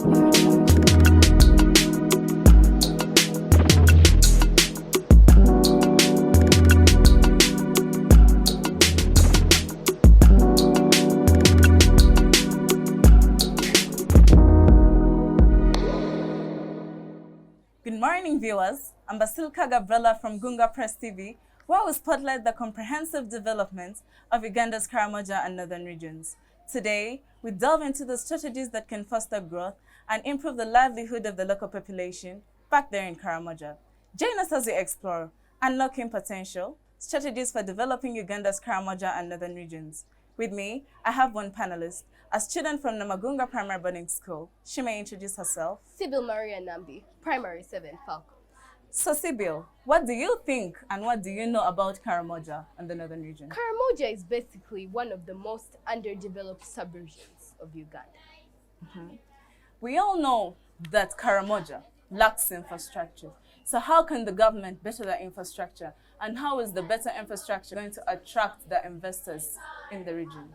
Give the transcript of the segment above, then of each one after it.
Good morning, viewers. I'm Basilka Gabriela from Gunga Press TV, where we spotlight the comprehensive development of Uganda's Karamoja and northern regions. Today, we delve into the strategies that can foster growth and improve the livelihood of the local population back there in Karamoja. Join us as we explore unlocking potential, strategies for developing Uganda's Karamoja and northern regions. With me, I have one panelist, a student from Namagunga Primary Boarding School. She may introduce herself. Sibyl Maria Nambi, Primary 7, Falco. So Sibyl, what do you think and what do you know about Karamoja and the northern region? Karamoja is basically one of the most underdeveloped sub-regions of Uganda. We all know that Karamoja lacks infrastructure. So how can the government better the infrastructure? And how is the better infrastructure going to attract the investors in the region?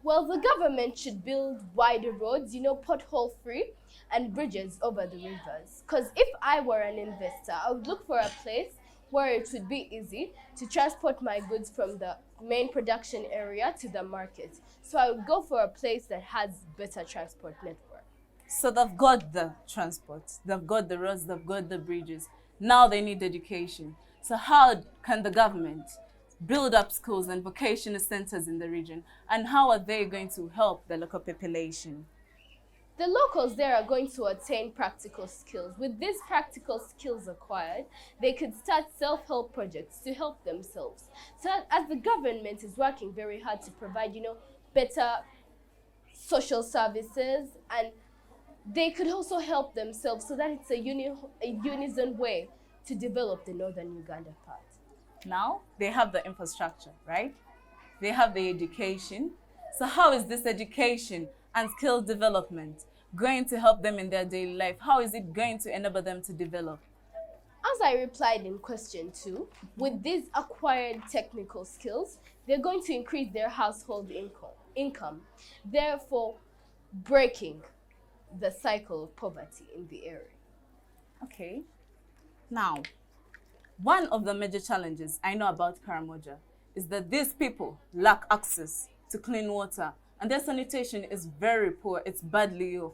Well, the government should build wider roads, pothole-free, and bridges over the rivers. Because if I were an investor, I would look for a place where it would be easy to transport my goods from the main production area to the market. So I would go for a place that has better transport network. So they've got the transport, they've got the roads, they've got the bridges. Now they need education. So how can the government build up schools and vocational centers in the region? And how are they going to help the local population? The locals there are going to attain practical skills. With these practical skills acquired, they could start self-help projects to help themselves. So as the government is working very hard to provide, better social services, and they could also help themselves so that it's a unison way to develop the northern Uganda part. Now, they have the infrastructure, right? They have the education. So how is this education and skill development going to help them in their daily life? How is it going to enable them to develop? As I replied in question 2, with these acquired technical skills, they're going to increase their household income, therefore breaking the cycle of poverty in the area. Okay. Now, one of the major challenges I know about Karamoja is that these people lack access to clean water and their sanitation is very poor, it's badly off.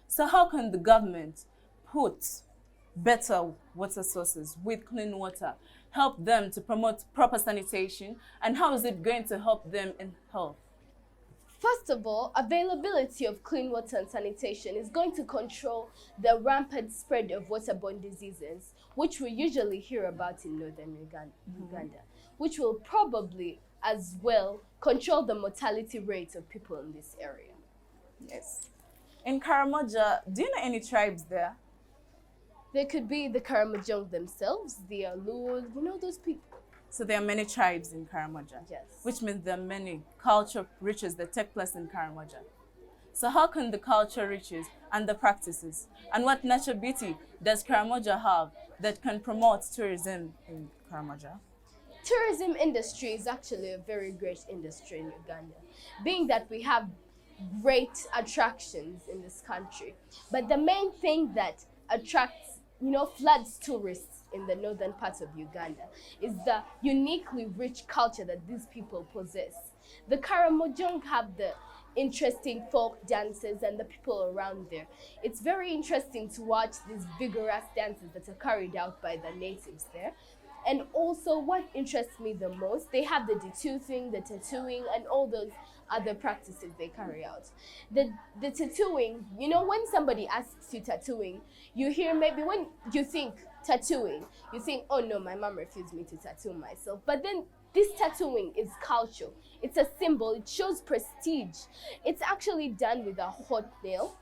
So how can the government put better water sources with clean water, help them to promote proper sanitation, and how is it going to help them in health? First of all, availability of clean water and sanitation is going to control the rampant spread of waterborne diseases, which we usually hear about in northern Uganda, which will probably as well control the mortality rate of people in this area. Yes. In Karamoja, do you know any tribes there? There could be the Karamojong themselves, the Alur, those people. So there are many tribes in Karamoja. Yes. Which means there are many cultural riches that take place in Karamoja. So how can the cultural riches and the practices and what natural beauty does Karamoja have that can promote tourism in Karamoja? Tourism industry is actually a very great industry in Uganda, being that we have great attractions in this country. But the main thing that attracts, floods tourists in the northern part of Uganda is the uniquely rich culture that these people possess. The Karamojong have the interesting folk dances and the people around there. It's very interesting to watch these vigorous dances that are carried out by the natives there. And also what interests me the most, they have the detoothing, the tattooing, and all those other practices they carry out. The tattooing, when somebody asks you tattooing, you hear maybe when you think tattooing, you think, oh no, my mom refused me to tattoo myself. But then this tattooing is culture. It's a symbol, it shows prestige. It's actually done with a hot nail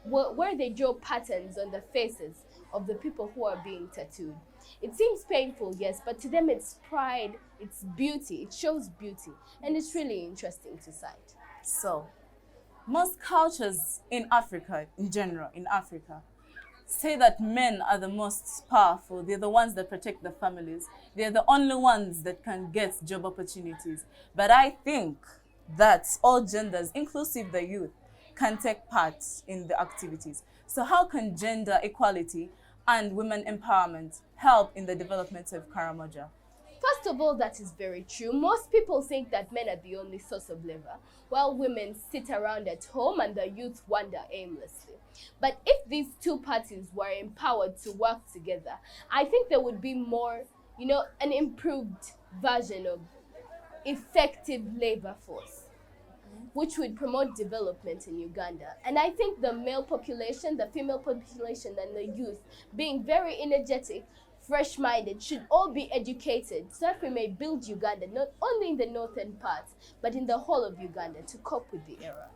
where they draw patterns on the faces of the people who are being tattooed. It seems painful, yes, but to them it's pride, it's beauty, it shows beauty, and it's really interesting to sight. So, most cultures in Africa, in general, say that men are the most powerful, they're the ones that protect the families, they're the only ones that can get job opportunities. But I think that all genders, inclusive the youth, can take part in the activities. So how can gender equality and women empowerment help in the development of Karamoja? First of all, that is very true. Most people think that men are the only source of labor, while women sit around at home and the youth wander aimlessly. But if these two parties were empowered to work together, I think there would be more, an improved version of effective labor force, which would promote development in Uganda. And I think the male population, the female population, and the youth being very energetic, fresh-minded, should all be educated so that we may build Uganda, not only in the northern parts, but in the whole of Uganda to cope with the era.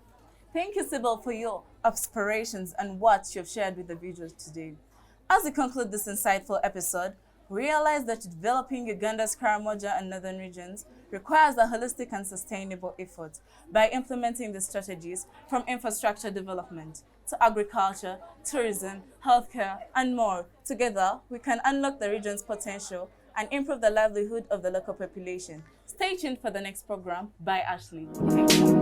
Thank you, Sybil, for your aspirations and what you've shared with the viewers today. As we conclude this insightful episode, realize that developing Uganda's Karamoja and northern regions requires a holistic and sustainable effort by implementing the strategies from infrastructure development to agriculture, tourism, healthcare, and more. Together, we can unlock the region's potential and improve the livelihood of the local population. Stay tuned for the next program by Ashley. Thank you.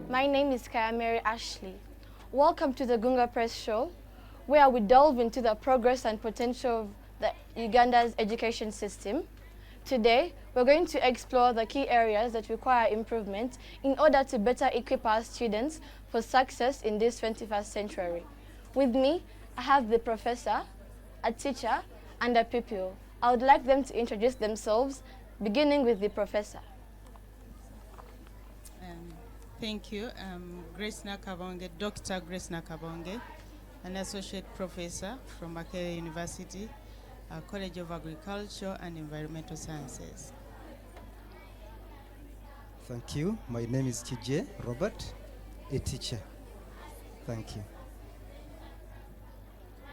My name is Kaya Mary Ashley. Welcome to the Gunga Press Show, where we delve into the progress and potential of Uganda's education system. Today, we're going to explore the key areas that require improvement in order to better equip our students for success in this 21st century. With me, I have the professor, a teacher, and a pupil. I would like them to introduce themselves, beginning with the professor. Thank you. Grace Nakabonge, Dr. Grace Nakabonge, an associate professor from Makerere University, College of Agriculture and Environmental Sciences. Thank you. My name is Kije Robert, a teacher. Thank you.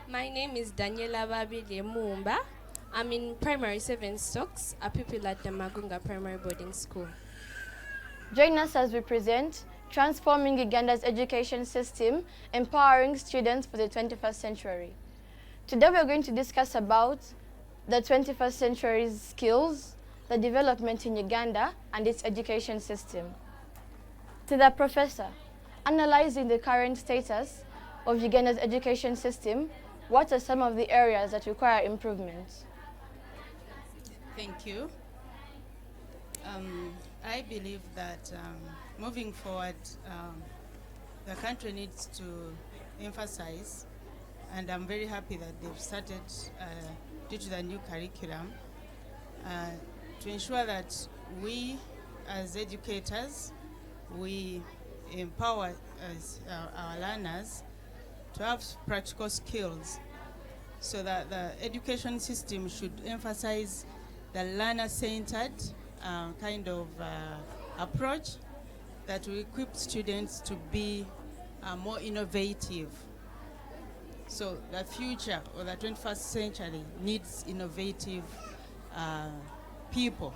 My name is Daniela Babile Mumba. I'm in Primary 7 Stocks, a pupil at Namagunga Primary Boarding School. Join us as we present Transforming Uganda's Education System, Empowering Students for the 21st Century. Today we are going to discuss about the 21st century's skills, the development in Uganda, and its education system. To the professor, analyzing the current status of Uganda's education system, what are some of the areas that require improvement? Thank you. I believe that moving forward, the country needs to emphasize, and I'm very happy that they've started, due to the new curriculum, to ensure that we, as educators, we empower our learners to have practical skills, so that the education system should emphasize the learner-centered kind of approach that will equip students to be more innovative. So the future or the 21st century needs innovative people.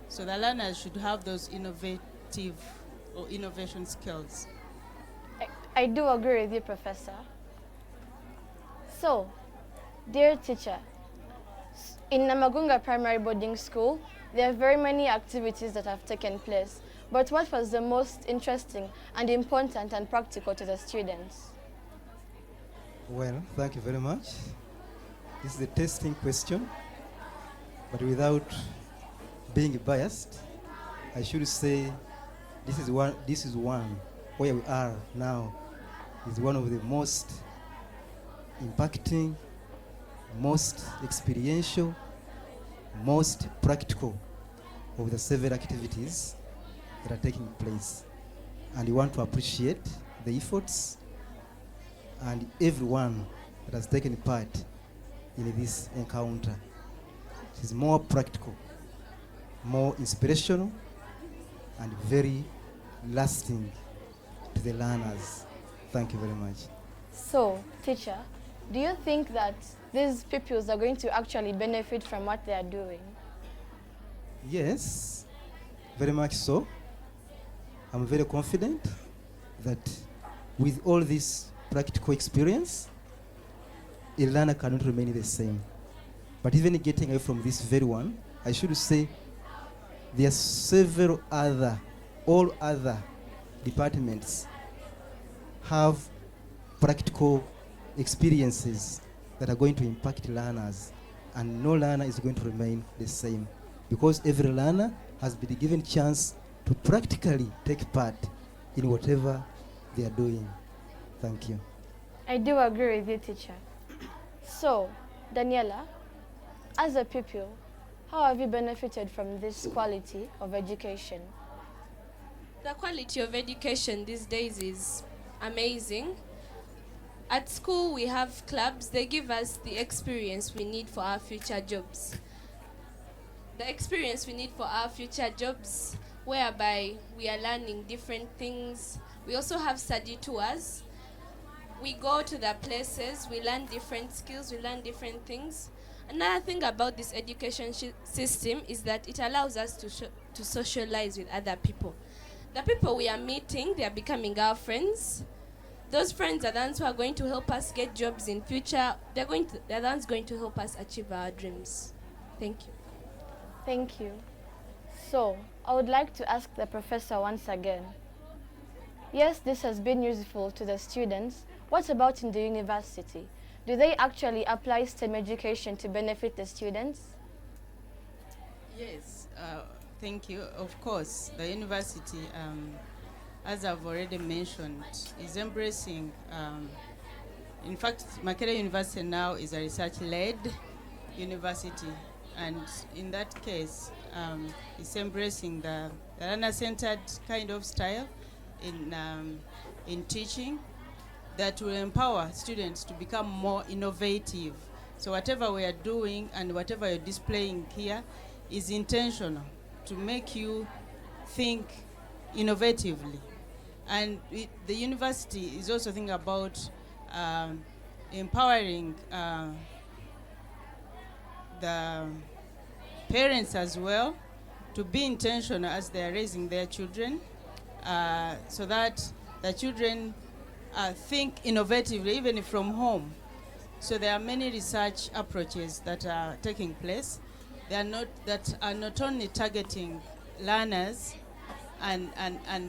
So the learners should have those innovative or innovation skills. I do agree with you, Professor. So, dear teacher, in Namagunga Primary Boarding School, there are very many activities that have taken place. But what was the most interesting and important and practical to the students? Well, thank you very much. This is a testing question, but without being biased, I should say this is one where we are now is one of the most impacting, most experiential, most practical of the several activities that are taking place. And we want to appreciate the efforts and everyone that has taken part in this encounter. It is more practical, more inspirational, and very lasting to the learners. Thank you very much. So, teacher, do you think that these pupils are going to actually benefit from what they are doing? Yes, very much so. I'm very confident that with all this practical experience, a learner cannot remain the same. But even getting away from this very one, I should say there are several all other departments have practical experiences that are going to impact learners, and no learner is going to remain the same because every learner has been given chance to practically take part in whatever they are doing. Thank you. I do agree with you, teacher. So, Daniela, as a pupil, how have you benefited from this quality of education? The quality of education these days is amazing. At school, we have clubs. They give us the experience we need for our future jobs. The experience we need for our future jobs, whereby we are learning different things. We also have study tours. We go to the places, we learn different skills, we learn different things. Another thing about this education system is that it allows us to socialize with other people. The people we are meeting, they are becoming our friends. Those friends are the ones who are going to help us get jobs in future. They're the ones going to help us achieve our dreams. Thank you. Thank you. So, I would like to ask the professor once again. Yes, this has been useful to the students. What about in the university? Do they actually apply STEM education to benefit the students? Yes, thank you. Of course, the university, as I've already mentioned, is embracing, in fact, Makerere University now is a research-led university, and in that case, it's embracing the learner-centered kind of style in teaching that will empower students to become more innovative. So whatever we are doing and whatever you're displaying here is intentional to make you think innovatively. And the university is also thinking about empowering the parents as well to be intentional as they are raising their children, so that the children think innovatively even from home. So there are many research approaches that are taking place. That are not only targeting learners and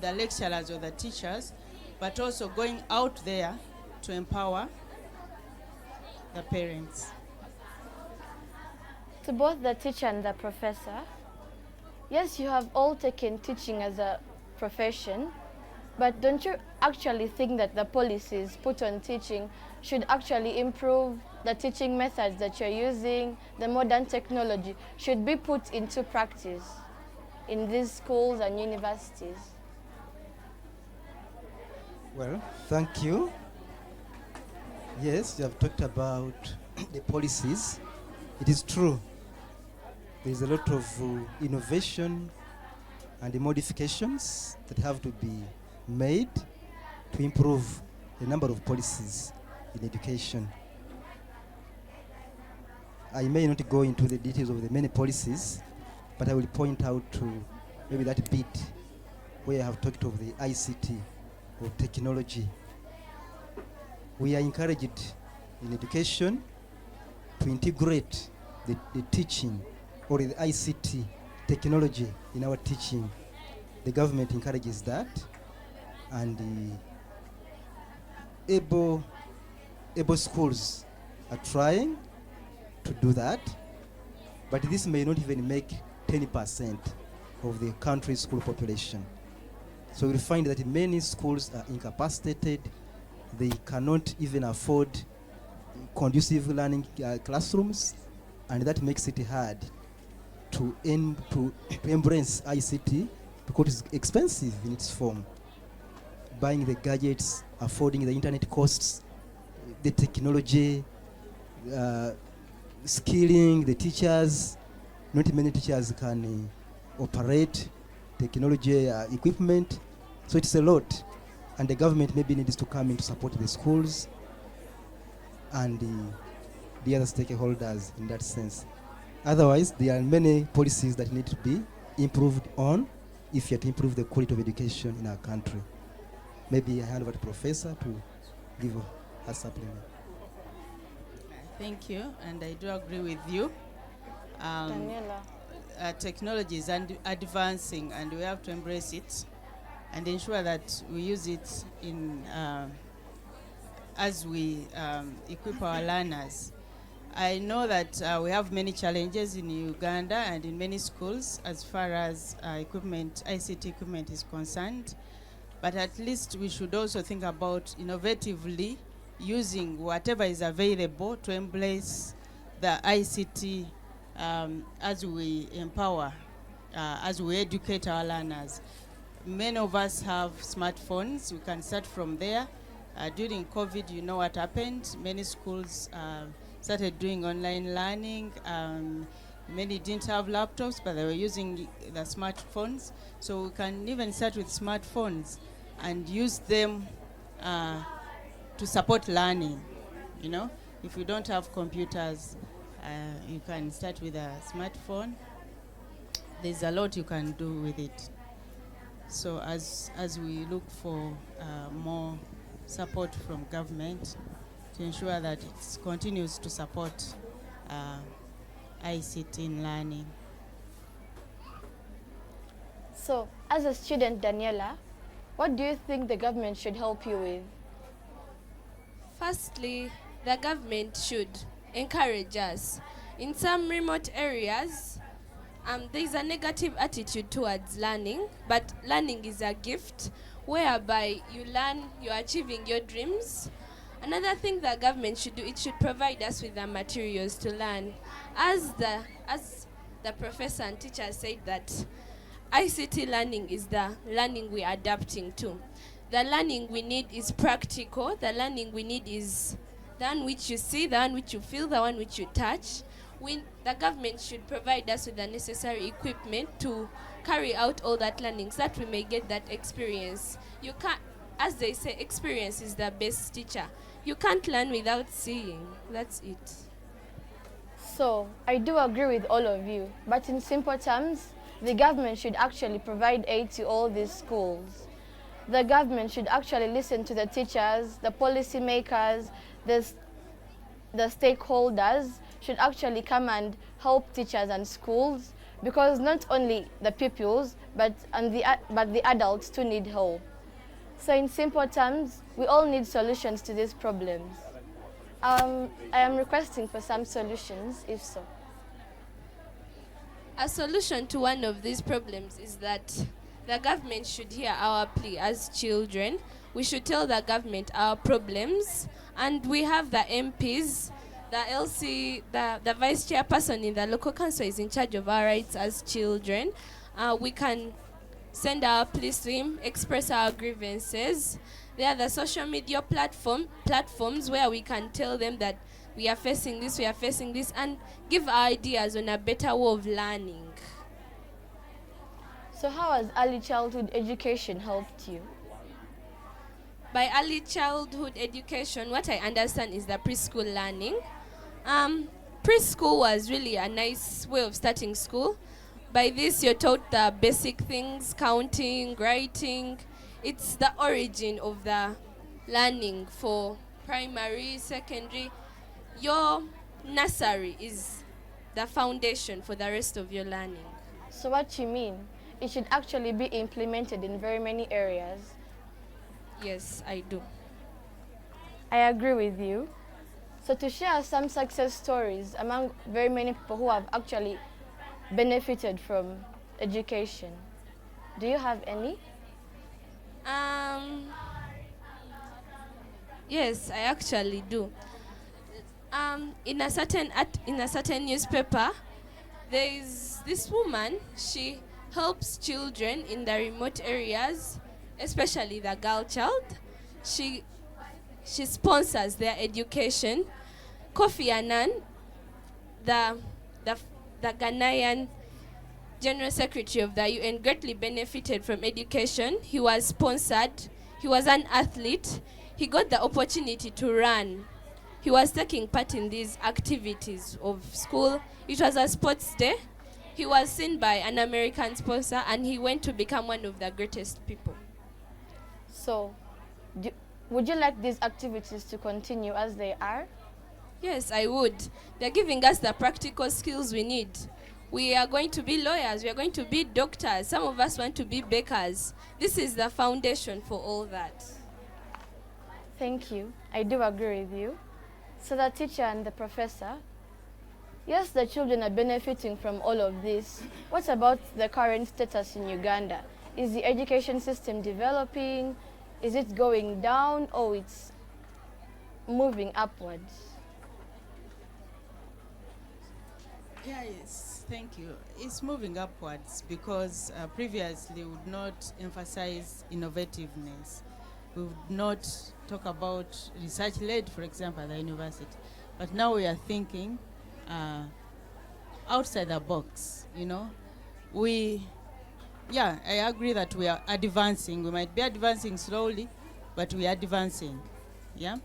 the lecturers or the teachers, but also going out there to empower the parents. To both the teacher and the professor, yes, you have all taken teaching as a profession, but don't you actually think that the policies put on teaching should actually improve the teaching methods that you're using, the modern technology should be put into practice in these schools and universities? Well, thank you. Yes, you have talked about the policies. It is true. There is a lot of innovation and the modifications that have to be made to improve the number of policies in education. I may not go into the details of the many policies, but I will point out to maybe that bit where I have talked of the ICT or technology. We are encouraged in education to integrate the teaching or the ICT technology in our teaching. The government encourages that, and the able schools are trying to do that, but this may not even make 10% of the country's school population. So you'll find that many schools are incapacitated. They cannot even afford conducive learning classrooms, and that makes it hard to embrace ICT because it's expensive in its form. Buying the gadgets, affording the internet costs, the technology, skilling the teachers. Not many teachers can operate technology equipment, so it's a lot. And the government maybe needs to come in to support the schools and the other stakeholders in that sense. Otherwise, there are many policies that need to be improved on if you are to improve the quality of education in our country. maybe I hand over to Professor to give a supplement. Thank you, and I do agree with you. Daniela. Technology is advancing, and we have to embrace it and ensure that we use it in as we equip our learners. I know that we have many challenges in Uganda and in many schools as far as equipment, ICT equipment is concerned, but at least we should also think about innovatively using whatever is available to embrace the ICT as we empower, as we educate our learners. Many of us have smartphones. We can start from there. During COVID, you know what happened. Many schools started doing online learning. Many didn't have laptops, but they were using the smartphones. So we can even start with smartphones and use them to support learning. You know, if you don't have computers, you can start with a smartphone. There's a lot you can do with it. So as we look for more support from government to ensure that it continues to support ICT in learning. So, as a student, Daniela, what do you think the government should help you with? Firstly, the government should encourage us. In some remote areas, there's a negative attitude towards learning, but learning is a gift whereby you learn, you're achieving your dreams. Another thing the government should do, it should provide us with the materials to learn. As the professor and teacher said that ICT learning is the learning we are adapting to. The learning we need is practical. The learning we need is the one which you see, the one which you feel, the one which you touch. The government should provide us with the necessary equipment to carry out all that learning so that we may get that experience. You can't, as they say, experience is the best teacher. You can't learn without seeing. That's it. So, I do agree with all of you, but in simple terms, the government should actually provide aid to all these schools. The government should actually listen to the teachers, the policymakers, the stakeholders should actually come and help teachers and schools, because not only the pupils but the adults too need help. So in simple terms, we all need solutions to these problems. I am requesting for some solutions, if so. A solution to one of these problems is that the government should hear our plea as children. We should tell the government our problems, and we have the MPs, the LC, the vice chairperson in the local council is in charge of our rights as children. We can send our pleas to him, express our grievances. There are the social media platforms where we can tell them that we are facing this, and give our ideas on a better way of learning. So how has early childhood education helped you? By early childhood education, what I understand is the preschool learning. Preschool was really a nice way of starting school. By this, you're taught the basic things, counting, writing. It's the origin of the learning for primary, secondary. Your nursery is the foundation for the rest of your learning. So what you mean, it should actually be implemented in very many areas. Yes, I do. I agree with you. So to share some success stories among very many people who have actually benefited from education, do you have any? Yes, I actually do. In a certain newspaper, there is this woman. She helps children in the remote areas, especially the girl child. She sponsors their education. Kofi Annan, the Ghanaian General Secretary of the UN, greatly benefited from education. He was sponsored. He was an athlete. He got the opportunity to run. He was taking part in these activities of school. It was a sports day. He was seen by an American sponsor, and he went to become one of the greatest people. So, Do, would you like these activities to continue as they are? Yes, I would. They're giving us the practical skills we need. We are going to be lawyers, we are going to be doctors, some of us want to be bakers. This is the foundation for all that. Thank you. I do agree with you. So the teacher and the professor, yes, the children are benefiting from all of this. What about the current status in Uganda? Is the education system developing? Is it going down or it's moving upwards? Yes, thank you. It's moving upwards because previously we would not emphasize innovativeness. We would not talk about research-led, for example, at the university. But now we are thinking outside the box, you know. I agree that we are advancing. We might be advancing slowly, but we are advancing, yeah?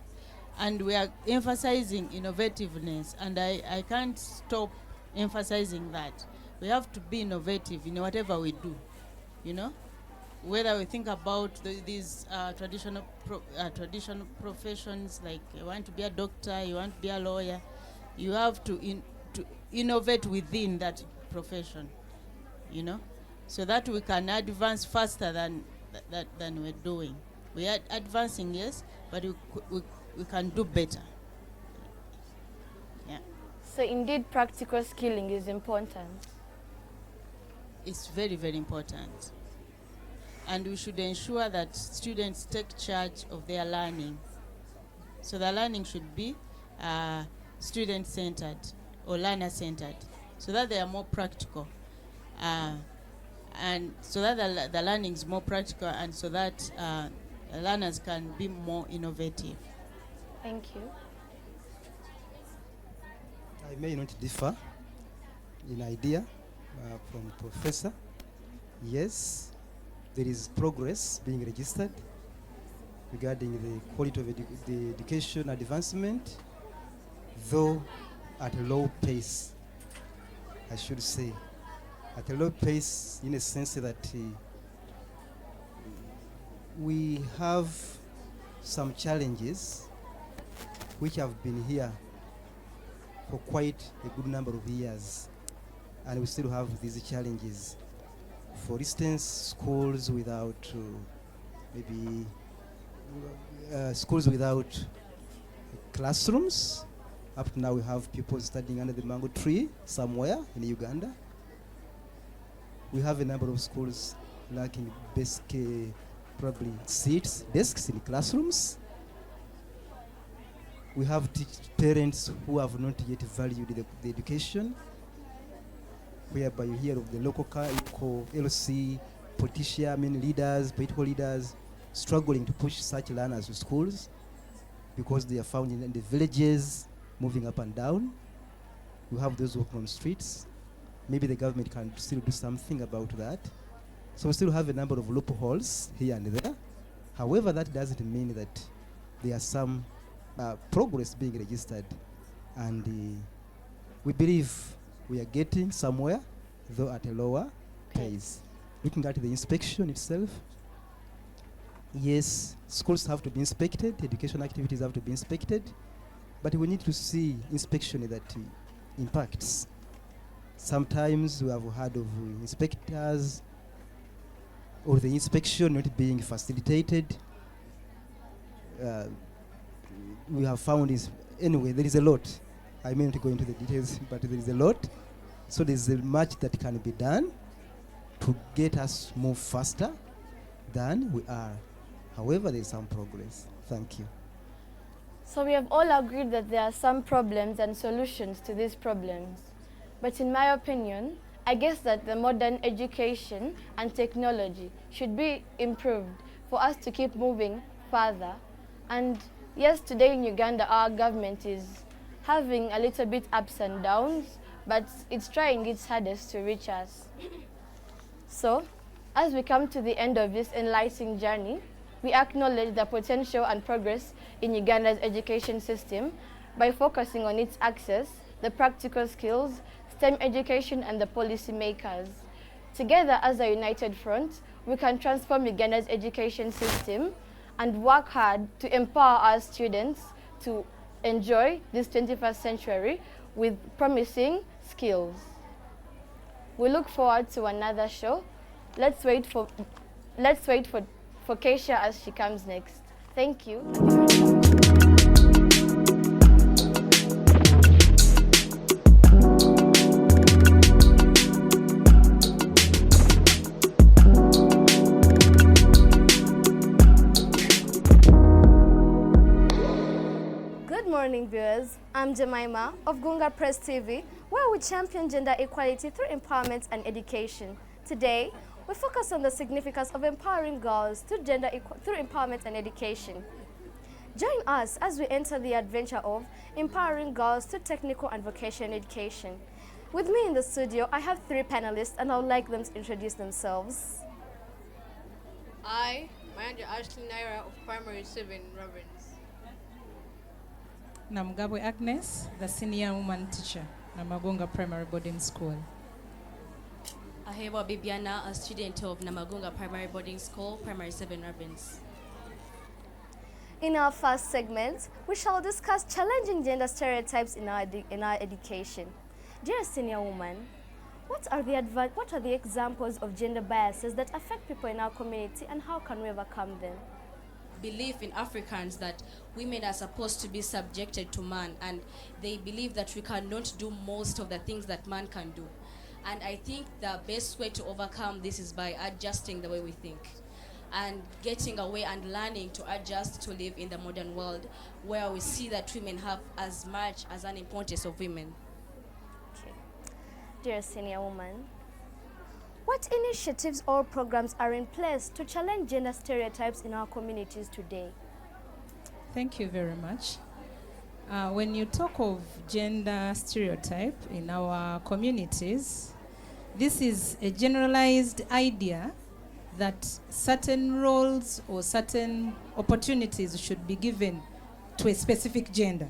And we are emphasizing innovativeness, and I can't stop emphasizing that. We have to be innovative in whatever we do, you know? Whether we think about these traditional professions, like you want to be a doctor, you want to be a lawyer, you have to innovate within that profession, you know, so that we can advance faster than we're doing. We are advancing, yes, but we can do better. Yeah. So indeed, practical skilling is important. It's very, very important. And we should ensure that students take charge of their learning. So the learning should be student-centered or learner-centered, so that they are more practical. And so that the learning is more practical, and so that learners can be more innovative. Thank you. I may not differ in idea from Professor. Yes, there is progress being registered regarding the quality of the education advancement, though at a low pace, I should say. At a low pace, in a sense that we have some challenges which have been here for quite a good number of years, and we still have these challenges. For instance, schools without schools without classrooms. Up to now, we have people studying under the mango tree somewhere in Uganda. We have a number of schools lacking basic, probably seats, desks in classrooms. We have parents who have not yet valued the education, whereby you hear of the local LC political leaders struggling to push such learners to schools because they are found in the villages, moving up and down. We have those working on streets. Maybe the government can still do something about that. So we still have a number of loopholes here and there. However, that doesn't mean that there are some progress being registered. And we believe we are getting somewhere, though at a lower pace. Looking at the inspection itself, yes, schools have to be inspected, education activities have to be inspected, but we need to see inspection that impacts. Sometimes we have heard of inspectors or the inspection not being facilitated. We have found is, anyway, there is a lot. I may not go into the details, but there is a lot. So there's much that can be done to get us move faster than we are. However, there is some progress. Thank you. So we have all agreed that there are some problems and solutions to these problems. But in my opinion, I guess that the modern education and technology should be improved for us to keep moving further. And yes, today in Uganda, our government is having a little bit ups and downs, but it's trying its hardest to reach us. So, as we come to the end of this enlightening journey, we acknowledge the potential and progress in Uganda's education system by focusing on its access, the practical skills, STEM education, and the policy makers. Together as a united front, we can transform Uganda's education system and work hard to empower our students to enjoy this 21st century with promising skills. We look forward to another show. Let's wait for Keisha as she comes next. Thank you. Good morning, viewers. I'm Jemima of Gunga Press TV, where we champion gender equality through empowerment and education. Today, we focus on the significance of empowering girls through through empowerment and education. Join us as we enter the adventure of empowering girls through technical and vocational education. With me in the studio, I have 3 panelists, and I would like them to introduce themselves. I, Mayanja Ashley Naira of Primary 7 Reverends. Namgabwe Agnes, the senior woman teacher, Namagunga Primary Boarding School. Ahewa Bibiana, a student of Namagunga Primary Boarding School, Primary 7 Reverends. In our first segment, we shall discuss challenging gender stereotypes in our education. Dear senior woman, what are the examples of gender biases that affect people in our community, and how can we overcome them? Belief in Africans that women are supposed to be subjected to man, and they believe that we cannot do most of the things that man can do. And I think the best way to overcome this is by adjusting the way we think and getting away and learning to adjust to live in the modern world where we see that women have as much as an importance of women. Okay. Dear senior woman, what initiatives or programs are in place to challenge gender stereotypes in our communities today? Thank you very much. When you talk of gender stereotype in our communities, this is a generalized idea that certain roles or certain opportunities should be given to a specific gender,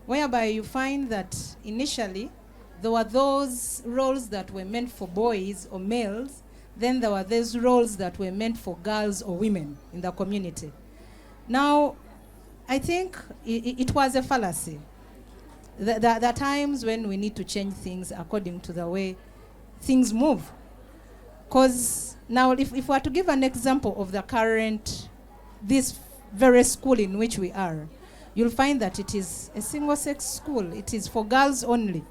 whereby you find that initially there were those roles that were meant for boys or males, then there were those roles that were meant for girls or women in the community. Now, I think it was a fallacy. There are times when we need to change things according to the way things move. Because now, if we are to give an example of the current, this very school in which we are, you'll find that it is a single-sex school. It is for girls only.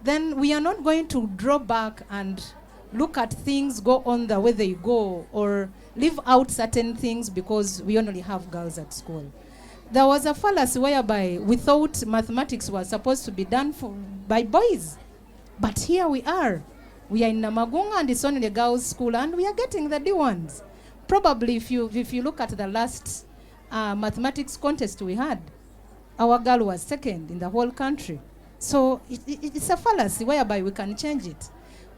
Then we are not going to draw back and look at things go on the way they go or leave out certain things because we only have girls at school. There was a fallacy whereby we thought mathematics was supposed to be done by boys. But here we are. We are in Namagunga and it's only a girls' school and we are getting the D1s. Probably if you look at the last mathematics contest we had, our girl was second in the whole country. So it's a fallacy whereby we can change it.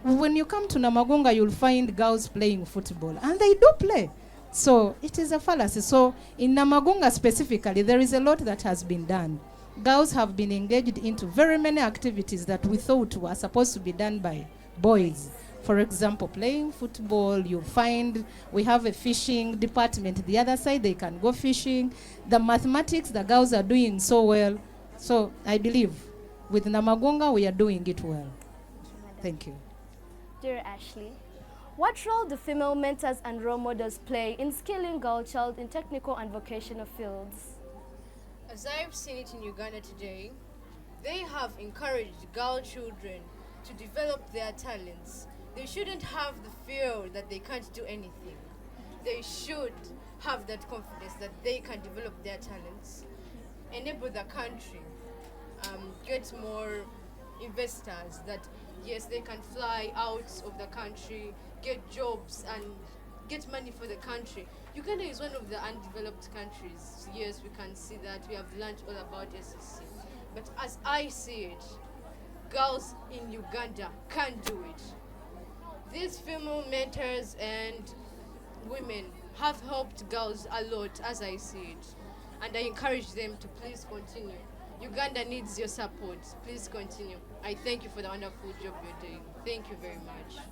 When you come to Namagunga, you'll find girls playing football, and they do play. So it is a fallacy. So in Namagunga specifically, there is a lot that has been done. Girls have been engaged into very many activities that we thought were supposed to be done by boys. For example, playing football, you find we have a fishing department. The other side, they can go fishing. The mathematics, the girls are doing so well. So I believe with Namagunga, we are doing it well. Thank you. Dear Ashley, what role do female mentors and role models play in skilling girl child in technical and vocational fields? As I've seen it in Uganda today, they have encouraged girl children to develop their talents. They shouldn't have the fear that they can't do anything. They should have that confidence that they can develop their talents, enable the country, get more investors, that yes, they can fly out of the country, get jobs and get money for the country. Uganda is one of the undeveloped countries. Yes, we can see that. We have learned all about SSC. But as I see it, girls in Uganda can do it. These female mentors and women have helped girls a lot, as I see it. And I encourage them to please continue. Uganda needs your support. Please continue. I thank you for the wonderful job you're doing. Thank you very much.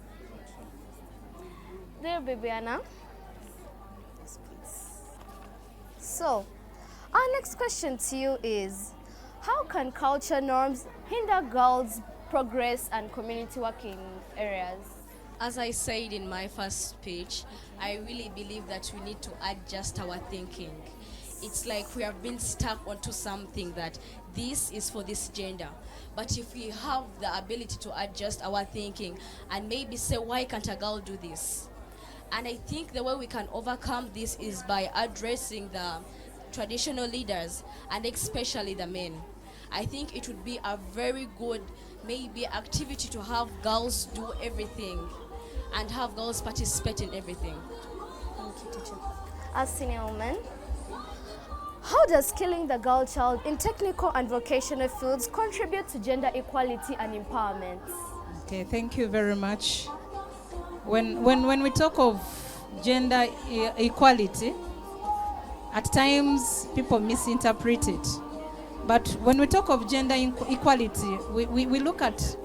Dear Bibiana, So, our next question to you is, how can culture norms hinder girls' progress and community working areas? As I said in my first speech, I really believe that we need to adjust our thinking. It's like we have been stuck onto something that this is for this gender. But if we have the ability to adjust our thinking and maybe say, why can't a girl do this? And I think the way we can overcome this is by addressing the traditional leaders and especially the men. I think it would be a very good maybe activity to have girls do everything and have girls participate in everything. Thank you, teacher. As senior woman, how does skilling the girl child in technical and vocational fields contribute to gender equality and empowerment? Okay, thank you very much. When we talk of gender equality, at times people misinterpret it. But when we talk of gender equality, we look at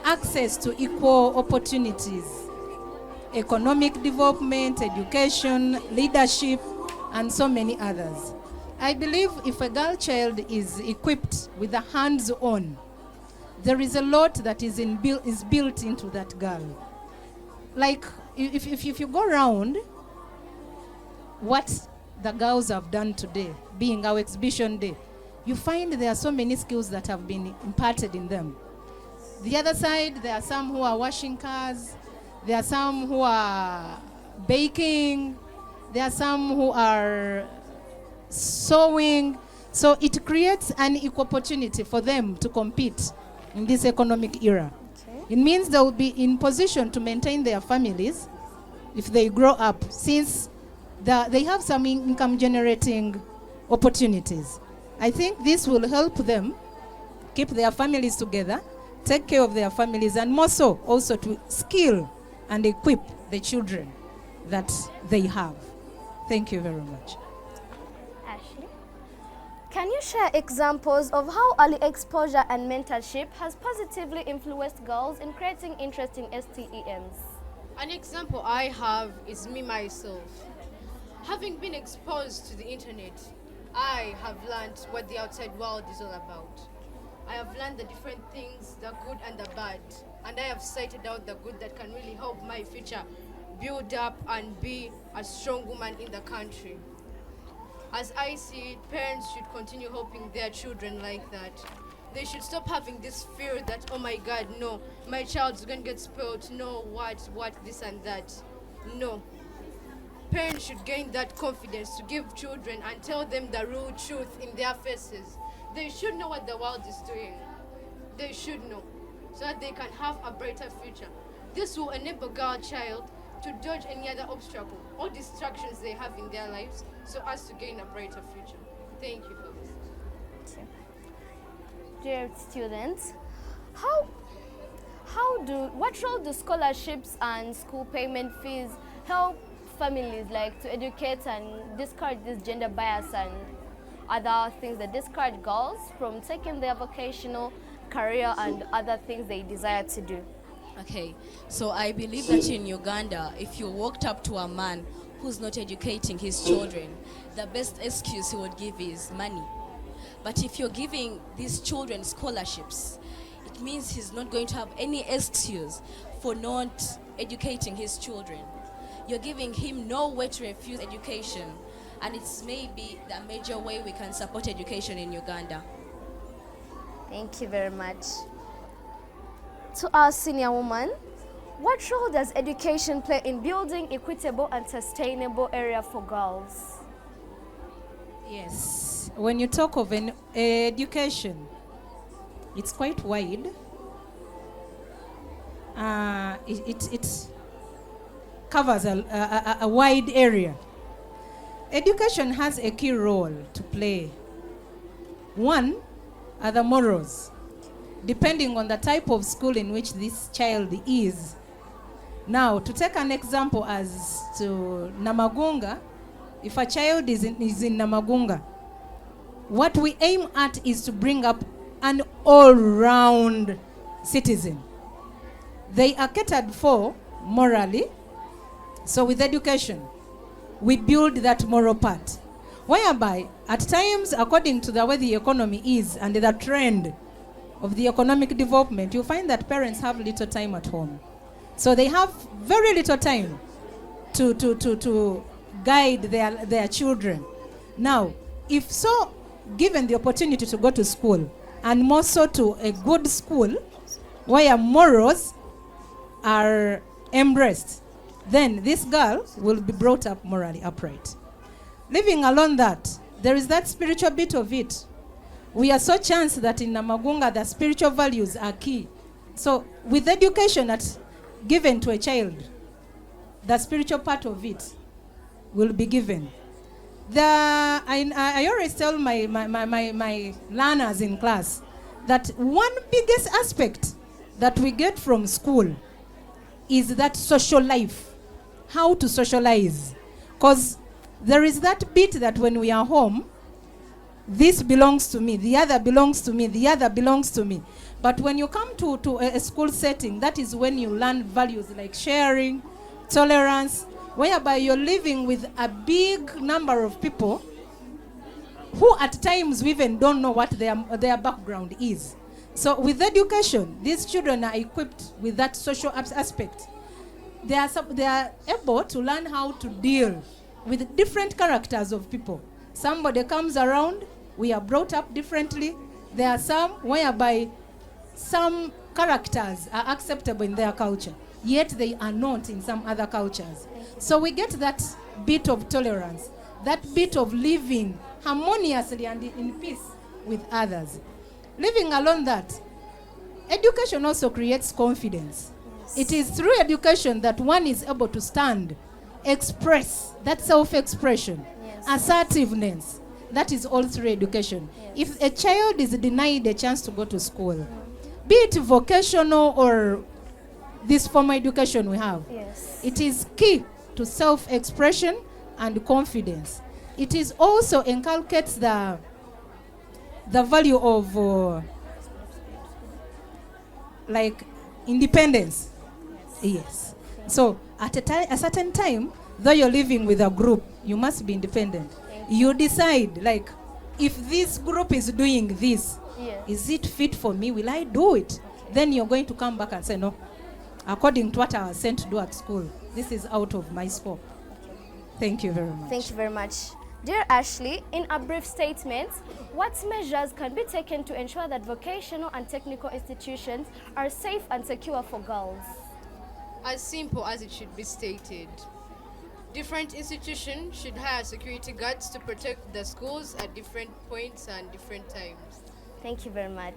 access to equal opportunities, economic development, education, leadership, and so many others. I believe if a girl child is equipped with the hands-on, there is a lot that is built into that girl. Like if you go around what the girls have done today, being our exhibition day, you find there are so many skills that have been imparted in them. The other side, there are some who are washing cars, there are some who are baking, there are some who are sewing. So it creates an equal opportunity for them to compete in this economic era. Okay. It means they will be in position to maintain their families if they grow up, since they have some income generating opportunities. I think this will help them keep their families together, take care of their families, and more so also to skill and equip the children that they have. Thank you very much. Ashley, can you share examples of how early exposure and mentorship has positively influenced girls in creating interest in STEMs? An example I have is me myself. Having been exposed to the internet, I have learned what the outside world is all about. I have learned the different things, the good and the bad, and I have cited out the good that can really help my future build up and be a strong woman in the country. As I see it, parents should continue helping their children like that. They should stop having this fear that, oh my God, no, my child's going to get spoiled, no, what, this and that. No. Parents should gain that confidence to give children and tell them the real truth in their faces. They should know what the world is doing. They should know, so that they can have a brighter future. This will enable girl child to dodge any other obstacle or distractions they have in their lives, so as to gain a brighter future. Thank you for this. Dear students, what role do scholarships and school payment fees help families like to educate and discourage this gender bias and other things that discourage girls from taking their vocational career and other things they desire to do? Okay, so I believe that in Uganda, if you walked up to a man who's not educating his children, the best excuse he would give is money. But if you're giving these children scholarships, it means he's not going to have any excuse for not educating his children. You're giving him no way to refuse education, and it's maybe the major way we can support education in Uganda. Thank you very much. To our senior woman, what role does education play in building equitable and sustainable area for girls? Yes, when you talk of an education, it's quite wide. It covers a wide area. Education has a key role to play. One are the morals, depending on the type of school in which this child is. Now, to take an example as to Namagunga, if a child is in Namagunga, what we aim at is to bring up an all-round citizen. They are catered for morally. So with education, we build that moral part. whereby at times, according to the way the economy is and the trend of the economic development, you find that parents have little time at home. So they have very little time to guide their children. Now, if so given the opportunity to go to school, and more so to a good school where morals are embraced, then this girl will be brought up morally upright. Leaving alone that, there is that spiritual bit of it. We are so chanced that in Namagunga the spiritual values are key. So with education that's given to a child, the spiritual part of it will be given. I always tell my learners in class that one biggest aspect that we get from school is that social life, how to socialize. Because there is that bit that when we are home, this belongs to me, the other belongs to me, the other belongs to me. But when you come to a school setting, that is when you learn values like sharing, tolerance, whereby you're living with a big number of people who at times we even don't know what their background is. So with education, these children are equipped with that social aspect. They are able to learn how to deal with different characters of people. Somebody comes around, we are brought up differently. There are some whereby some characters are acceptable in their culture, yet they are not in some other cultures. So we get that bit of tolerance, that bit of living harmoniously and in peace with others. Living alone that, education also creates confidence. Yes. It is through education that one is able to stand, express, that self-expression, yes, assertiveness. That is all through education. Yes. If a child is denied a chance to go to school, be it vocational or this formal education we have, yes, it is key to self-expression and confidence. It is also inculcates the value of like independence. Yes. So at a certain time, though you're living with a group, you must be independent. You decide, like, if this group is doing this, yes, is it fit for me? Will I do it? Okay. Then you're going to come back and say, no, according to what I was sent to do at school, this is out of my scope. Okay. Thank you very much. Thank you very much. Dear Ashley, in a brief statement, what measures can be taken to ensure that vocational and technical institutions are safe and secure for girls? As simple as it should be stated. Different institutions should hire security guards to protect the schools at different points and different times. Thank you very much.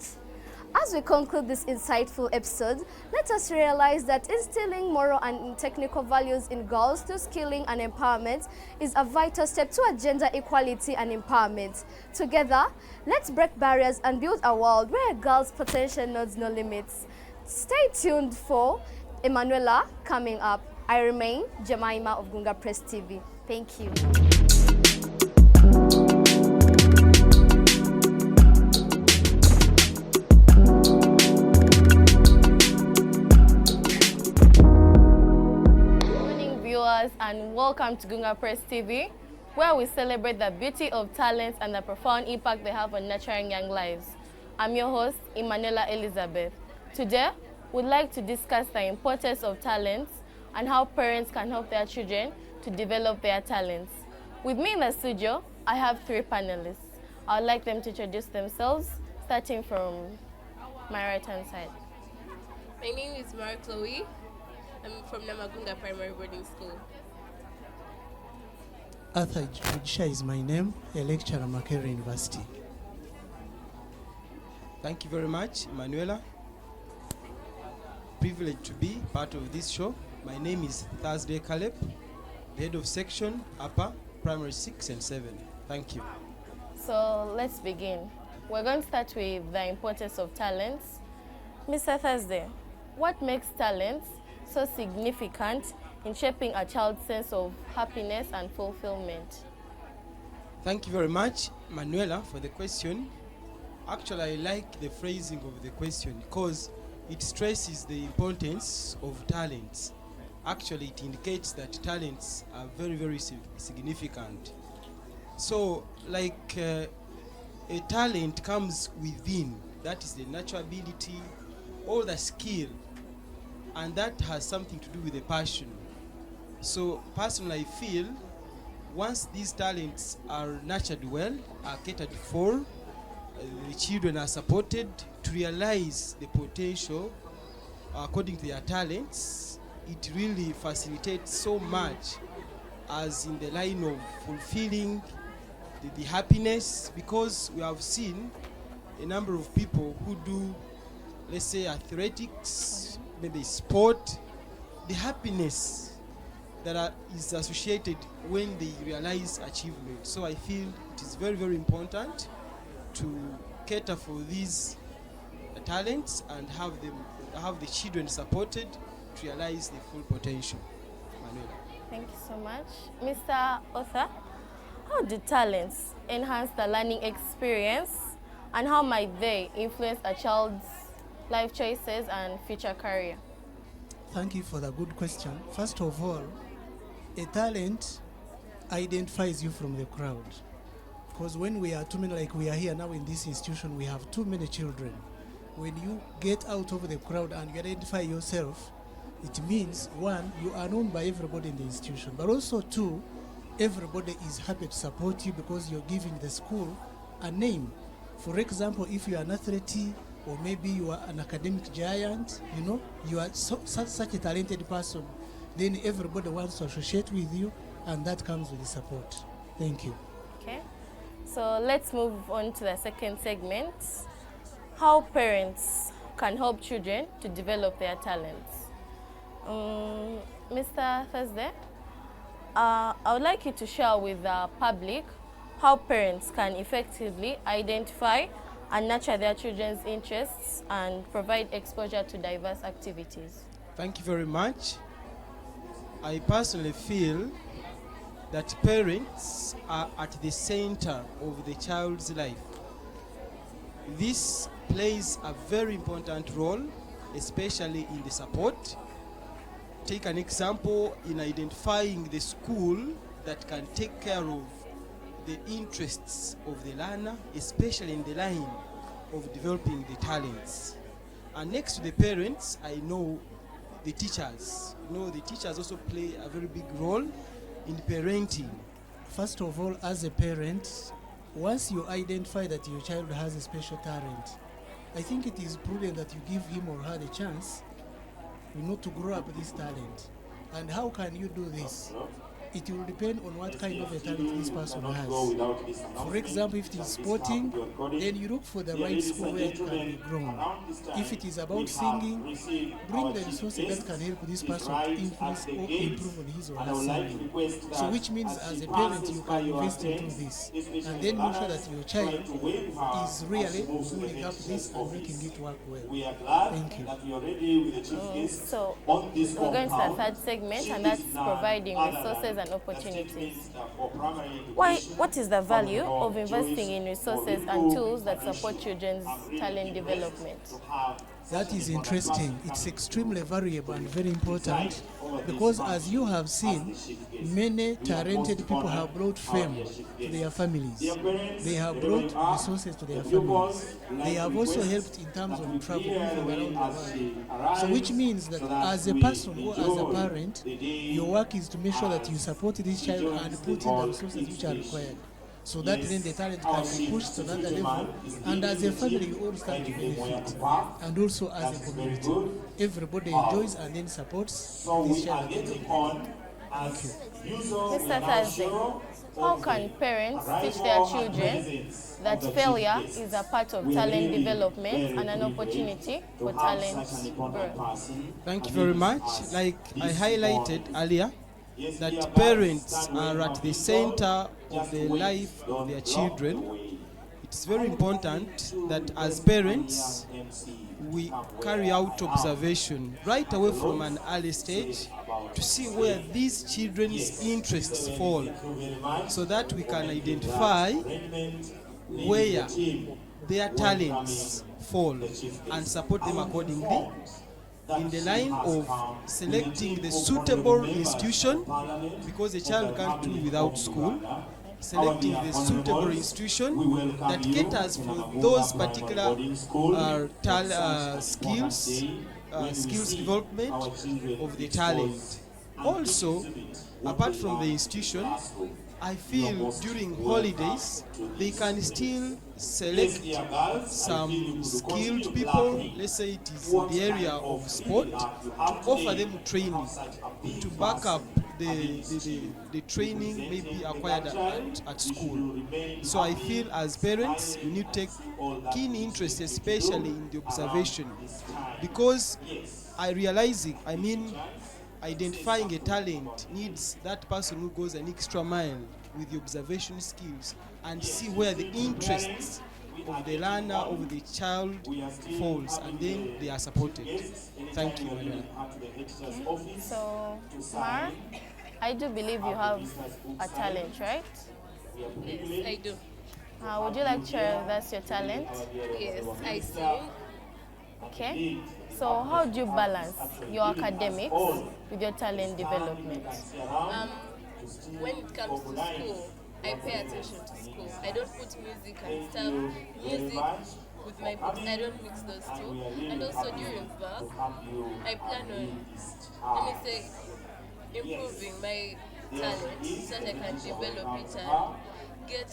As we conclude this insightful episode, let us realize that instilling moral and technical values in girls through skilling and empowerment is a vital step to gender equality and empowerment. Together, let's break barriers and build a world where girls' potential knows no limits. Stay tuned for Emanuela coming up. I remain Jemima of Gunga Press TV. Thank you. And welcome to Gunga Press TV, where we celebrate the beauty of talents and the profound impact they have on nurturing young lives. I'm your host, Emanuela Elizabeth. Today, we'd like to discuss the importance of talents and how parents can help their children to develop their talents. With me in the studio, I have 3 panelists. I'd like them to introduce themselves, starting from my right-hand side. My name is Mara Chloe. I'm from Namagunga Primary Boarding School. Arthur Judisha is my name, a lecturer at Makerere University. Thank you very much, Emanuela. Privileged to be part of this show. My name is Thursday Caleb, the head of section, Upper, Primary 6 and 7. Thank you. So let's begin. We're going to start with the importance of talents. Mr. Thursday, what makes talents so significant in shaping a child's sense of happiness and fulfillment? Thank you very much, Manuela, for the question. Actually, I like the phrasing of the question because it stresses the importance of talents. Actually, it indicates that talents are very, very significant. So, like a talent comes within. That is the natural ability, all the skill, and that has something to do with the passion. So, personally, I feel once these talents are nurtured well, are catered for, the children are supported to realize the potential according to their talents, it really facilitates so much as in the line of fulfilling the happiness, because we have seen a number of people who do, let's say, athletics, maybe sport, the happiness that is associated when they realize achievement. So I feel it is very, very important to cater for these talents and have the children supported to realize the full potential. Manuela. Thank you so much. Mr. Author, how do talents enhance the learning experience, and how might they influence a child's life choices and future career? Thank you for the good question. First of all, a talent identifies you from the crowd. Because when we are too many, like we are here now in this institution, we have too many children. When you get out of the crowd and you identify yourself, it means, one, you are known by everybody in the institution, but also, two, everybody is happy to support you because you're giving the school a name. For example, if you are an athlete, or maybe you are an academic giant, you are such a talented person, then everybody wants to associate with you, and that comes with the support. Thank you. Okay, so let's move on to the second segment. How parents can help children to develop their talents. Mr. Thursday, I would like you to share with the public how parents can effectively identify and nurture their children's interests and provide exposure to diverse activities. Thank you very much. I personally feel that parents are at the center of the child's life. This plays a very important role, especially in the support. Take an example in identifying the school that can take care of the interests of the learner, especially in the line of developing the talents. And next to the parents, I know the teachers. The teachers also play a very big role in parenting. First of all, as a parent, once you identify that your child has a special talent, I think it is prudent that you give him or her the chance, to grow up this talent. And how can you do this? It will depend on what kind of a talent this person has. For example, if it is sporting, then you look for the right school where it can be grown. If it is about singing, bring the resources that can help this person to influence or improve on his or her singing. So which means as a parent you can invest into this and then make sure that your child is really building up this and making it work well. Thank you. So we're going to the third segment, and that's providing resources and opportunities. What is the value of investing in resources and tools that support children's talent development? That is interesting. It's extremely valuable and very important because, as you have seen, many talented people have brought fame to their families. They have brought resources to their families. They have also helped in terms of travel moving around the world. So which means that as a person or as a parent, your work is to make sure that you support this child and put in the resources which are required, so that then the talent can be pushed to another level, and as a family you all stand to benefit, and also as a community everybody enjoys and then supports this child. Thank you. Mr. Thursday, how can parents teach their children that failure is a part of talent development and an opportunity for talent growth? Thank you very much. Like I highlighted earlier, that parents are at the center of the life of their children. It's very important that as parents we carry out observation right away from an early stage to see where these children's interests fall, so that we can identify where their talents fall and support them accordingly, in the line of selecting the suitable institution, because a child can't do without school, selecting the suitable institution that caters for those particular skills development of the talent. Also, apart from the institution, I feel during holidays they can still select some skilled people, let's say it is in the area of sport, to offer them training to back up the training maybe acquired at school. So I feel as parents we need to take keen interest, especially in the observation, because identifying a talent needs that person who goes an extra mile with the observation skills and see where the interests of the learner, of the child falls, and then they are supported. Thank you, Manuela. Okay. So, Mar, I do believe you have a talent, right? Yes, I do. Would you like to share with us your talent? Yes, I sing. Okay. So how do you balance your academics with your talent development? When it comes to school, I pay attention to school. I don't put music and stuff. Music with my books, I don't mix those two. And also during work, I plan on, let me say, improving my talent so that I can develop it and get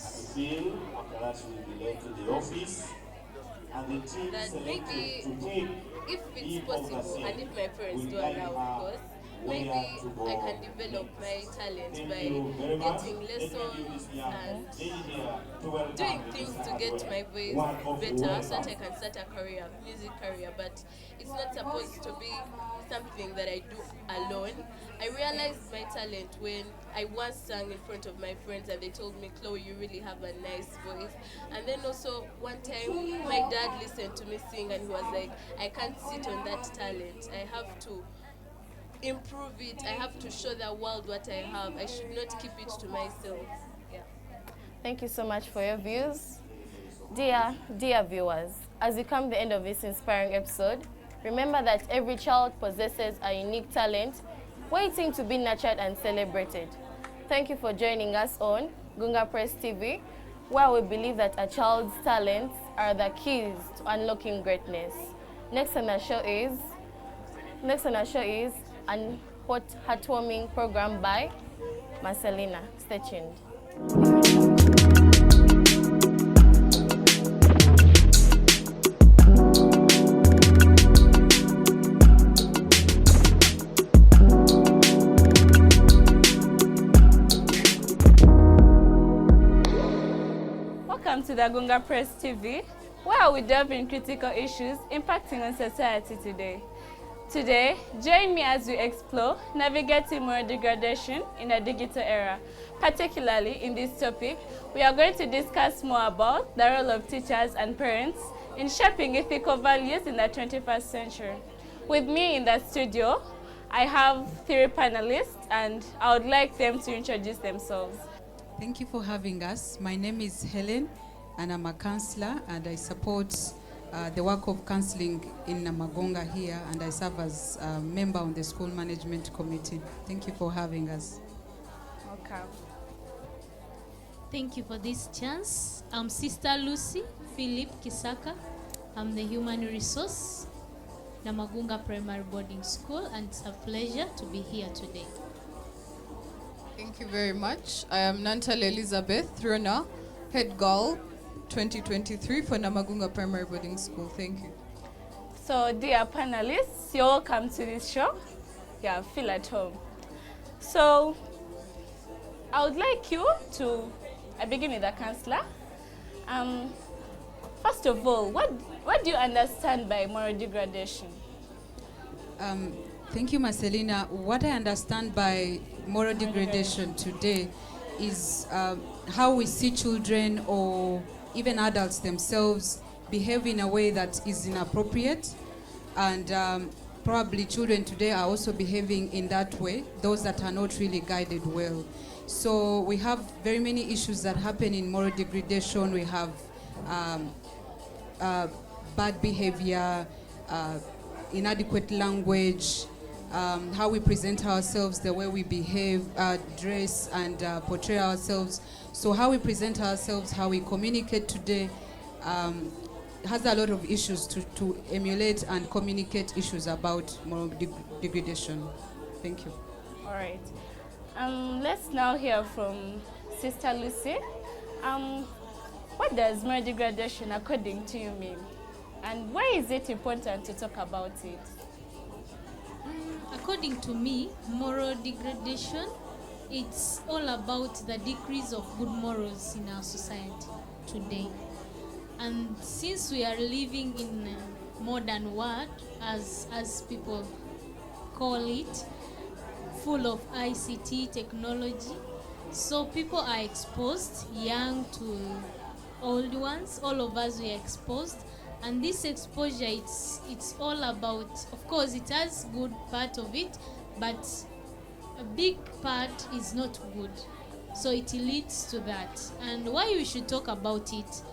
that maybe if it's possible and if my parents do allow, of course, maybe I can develop my talent by getting lessons and doing things to get my voice better so that I can start a career, music career. But it's not supposed to be something that I do alone. I realized my talent when I once sang in front of my friends and they told me, Chloe, you really have a nice voice. And then also one time my dad listened to me sing and he was like, I can't sit on that talent. I have to improve it. I have to show the world what I have. I should not keep it to myself. Yeah. Thank you so much for your views. Dear viewers, as we come to the end of this inspiring episode, remember that every child possesses a unique talent waiting to be nurtured and celebrated. Thank you for joining us on Gunga Press TV, where we believe that a child's talents are the keys to unlocking greatness. Next on our show is a heartwarming program by Marcelina. Stay tuned. Welcome to the Gunga Press TV, where we delve in critical issues impacting on society today. Today, join me as we explore navigating moral degradation in a digital era. Particularly in this topic, we are going to discuss more about the role of teachers and parents in shaping ethical values in the 21st century. With me in the studio, I have 3 panelists, and I would like them to introduce themselves. Thank you for having us. My name is Helen, and I'm a counselor, and I support the work of counseling in Namagunga here, and I serve as a member on the school management committee. Thank you for having us. Okay. Thank you for this chance. I'm Sister Lucy Philip Kisaka. I'm the human resource, Namagunga Primary Boarding School, and it's a pleasure to be here today. Thank you very much. I am Nantal Elizabeth Rona, head girl 2023 for Namagunga Primary Boarding School. Thank you. So, dear panelists, you're welcome to this show. Yeah, feel at home. So, I would like you to, I begin with the counselor. First of all, what do you understand by moral degradation? Thank you, Marcelina. What I understand by moral degradation today is how we see children or even adults themselves behave in a way that is inappropriate, and probably children today are also behaving in that way, those that are not really guided well. So we have very many issues that happen in moral degradation. We have bad behavior, inadequate language, how we present ourselves, the way we behave, dress, and portray ourselves. So how we present ourselves, how we communicate today, has a lot of issues to emulate and communicate issues about moral degradation. Thank you. All right. Let's now hear from Sister Lucy. What does moral degradation, according to you, mean? And why is it important to talk about it? According to me, moral degradation, it's all about the decrease of good morals in our society today. And since we are living in a modern world, as people call it, full of ICT technology, so people are exposed, young to old ones, all of us we are exposed. And this exposure, it's all about, of course, it has good part of it, but a big part is not good. So it leads to that. And why we should talk about it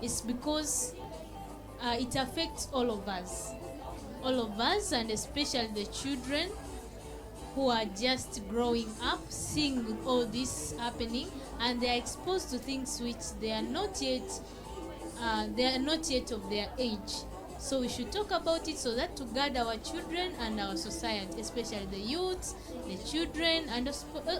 is because it affects all of us. All of us, and especially the children who are just growing up, seeing all this happening, and they are exposed to things which they are not yet of their age. So we should talk about it so that to guide our children and our society, especially the youths, the children, and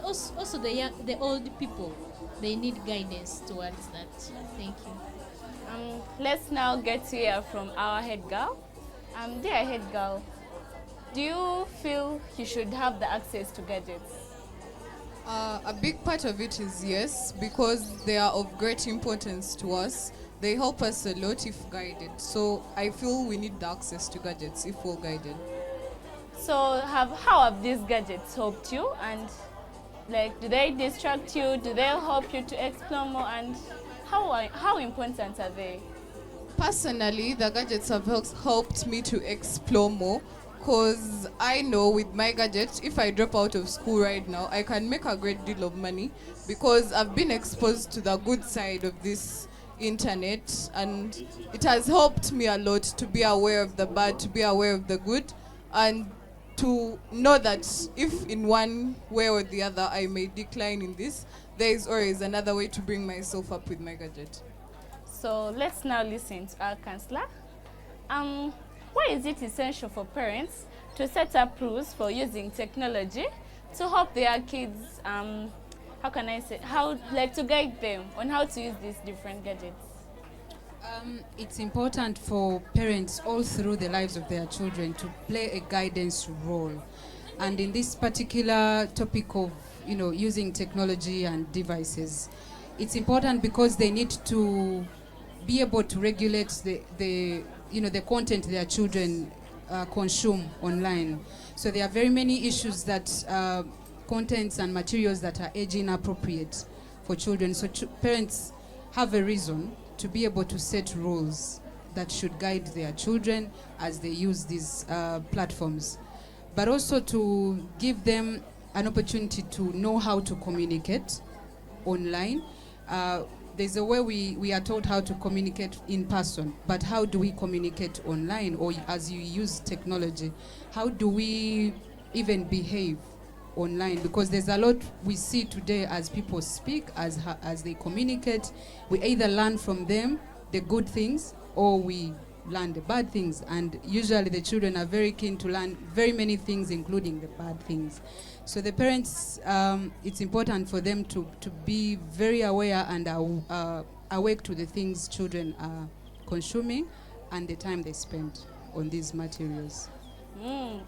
also the old people. They need guidance towards that. Thank you. Let's now get to hear from our head girl. Dear head girl, do you feel you should have the access to gadgets? A big part of it is yes, because they are of great importance to us. They help us a lot if guided. So I feel we need the access to gadgets if we're guided. So how have these gadgets helped you? And do they distract you? Do they help you to explore more? And how important are they? Personally, the gadgets have helped me to explore more, because I know with my gadget, if I drop out of school right now, I can make a great deal of money because I've been exposed to the good side of this internet, and it has helped me a lot to be aware of the bad, to be aware of the good, and to know that if in one way or the other I may decline in this, there is always another way to bring myself up with my gadget. So let's now listen to our counselor. Why is it essential for parents to set up rules for using technology to help their kids, to guide them on how to use these different gadgets? It's important for parents all through the lives of their children to play a guidance role. And in this particular topic of, using technology and devices, it's important because they need to be able to regulate the content their children consume online. So there are very many issues that contents and materials that are age inappropriate for children. So parents have a reason to be able to set rules that should guide their children as they use these platforms, but also to give them an opportunity to know how to communicate online. There's a way we are taught how to communicate in person, but how do we communicate online, or as you use technology? How do we even behave online? Because there's a lot we see today as people speak, as they communicate. We either learn from them the good things, or we learn the bad things. And usually the children are very keen to learn very many things, including the bad things. So the parents, it's important for them to be very aware and awake to the things children are consuming and the time they spend on these materials.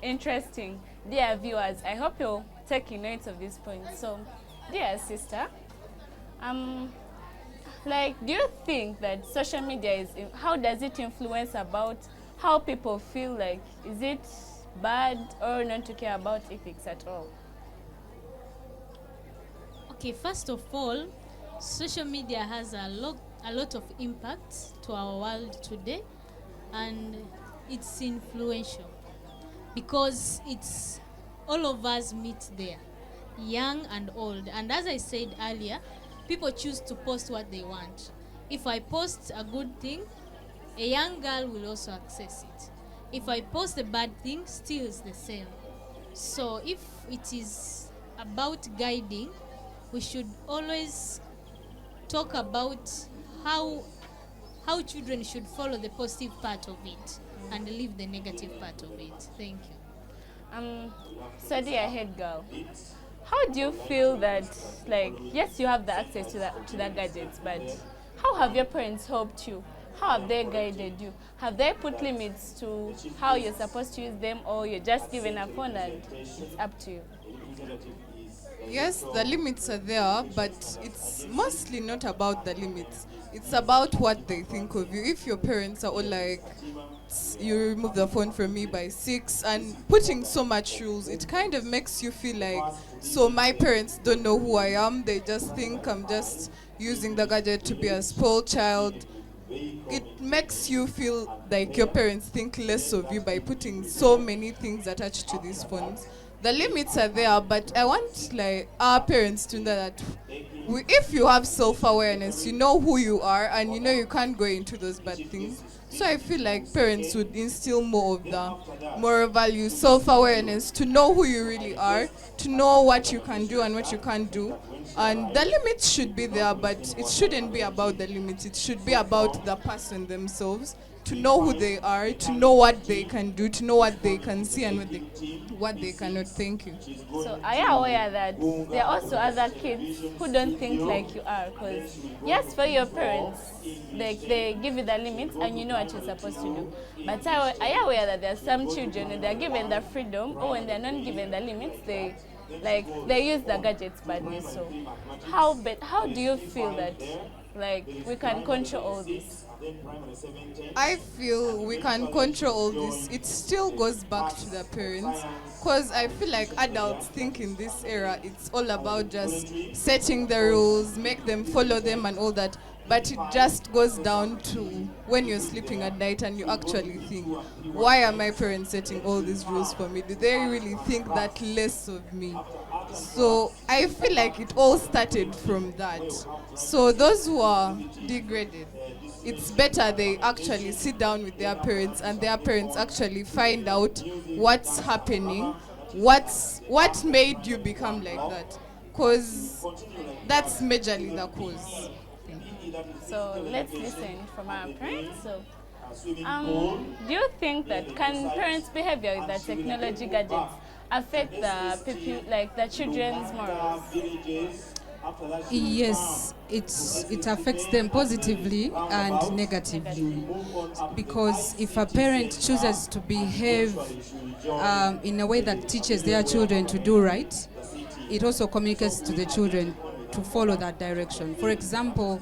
Interesting. Dear viewers, I hope you're taking note of this point. So, dear sister, do you think that social media how does it influence about how people feel? Is it bad or not to care about ethics at all? Okay, first of all, social media has a lot of impact to our world today, and it's influential because it's all of us meet there, young and old. And as I said earlier, people choose to post what they want. If I post a good thing, a young girl will also access it. If I post a bad thing, still it's the same. So if it is about guiding, we should always talk about how children should follow the positive part of it and leave the negative part of it. Thank you. Study ahead, girl. How do you feel that, like, yes, you have the access to that gadgets, but how have your parents helped you? How have they guided you? Have they put limits to how you're supposed to use them, or you're just given a phone and it's up to you? Yes, the limits are there, but it's mostly not about the limits. It's about what they think of you. If your parents are all like, you remove the phone from me by 6 and putting so much rules, it kind of makes you feel like, so my parents don't know who I am. They just think I'm just using the gadget to be a spoiled child. It makes you feel like your parents think less of you by putting so many things attached to these phones. The limits are there, but I want like our parents to know that if you have self-awareness, you know who you are and you know you can't go into those bad things. So I feel like parents would instill more of the moral values, self-awareness, to know who you really are, to know what you can do and what you can't do. And the limits should be there, but it shouldn't be about the limits. It should be about the person themselves, to know who they are, to know what they can do, to know what they can see and what they cannot. Thank you. So are you aware that there are also other kids who don't think like you are? Because yes, for your parents, they give you the limits and you know what you're supposed to do. But are you aware that there are some children and they're given the freedom, or when they're not given the limits, they use the gadgets badly? So how do you feel that we can control all this? I feel we can control all this. It still goes back to the parents, because I feel like adults think in this era it's all about just setting the rules, make them follow them and all that. But it just goes down to when you're sleeping at night and you actually think, why are my parents setting all these rules for me? Do they really think that less of me? So I feel like it all started from that. So those who are degraded, it's better they actually sit down with their parents and their parents actually find out what's happening, what made you become like that, because that's majorly the cause. So let's listen from our parents. So, do you think that can parents' behavior with the technology gadgets affect the children's morals? Yes, it affects them positively and negatively. Because if a parent chooses to behave in a way that teaches their children to do right, it also communicates to the children to follow that direction. For example,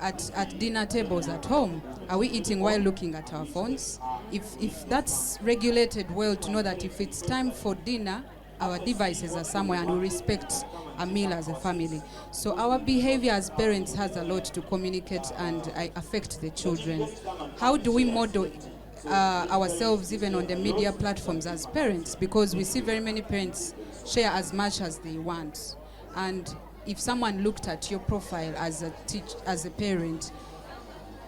at dinner tables at home, are we eating while looking at our phones? If that's regulated well, to know that if it's time for dinner, our devices are somewhere and we respect a meal as a family. So our behavior as parents has a lot to communicate and affect the children. How do we model ourselves even on the media platforms as parents? Because we see very many parents share as much as they want. And if someone looked at your profile as a parent,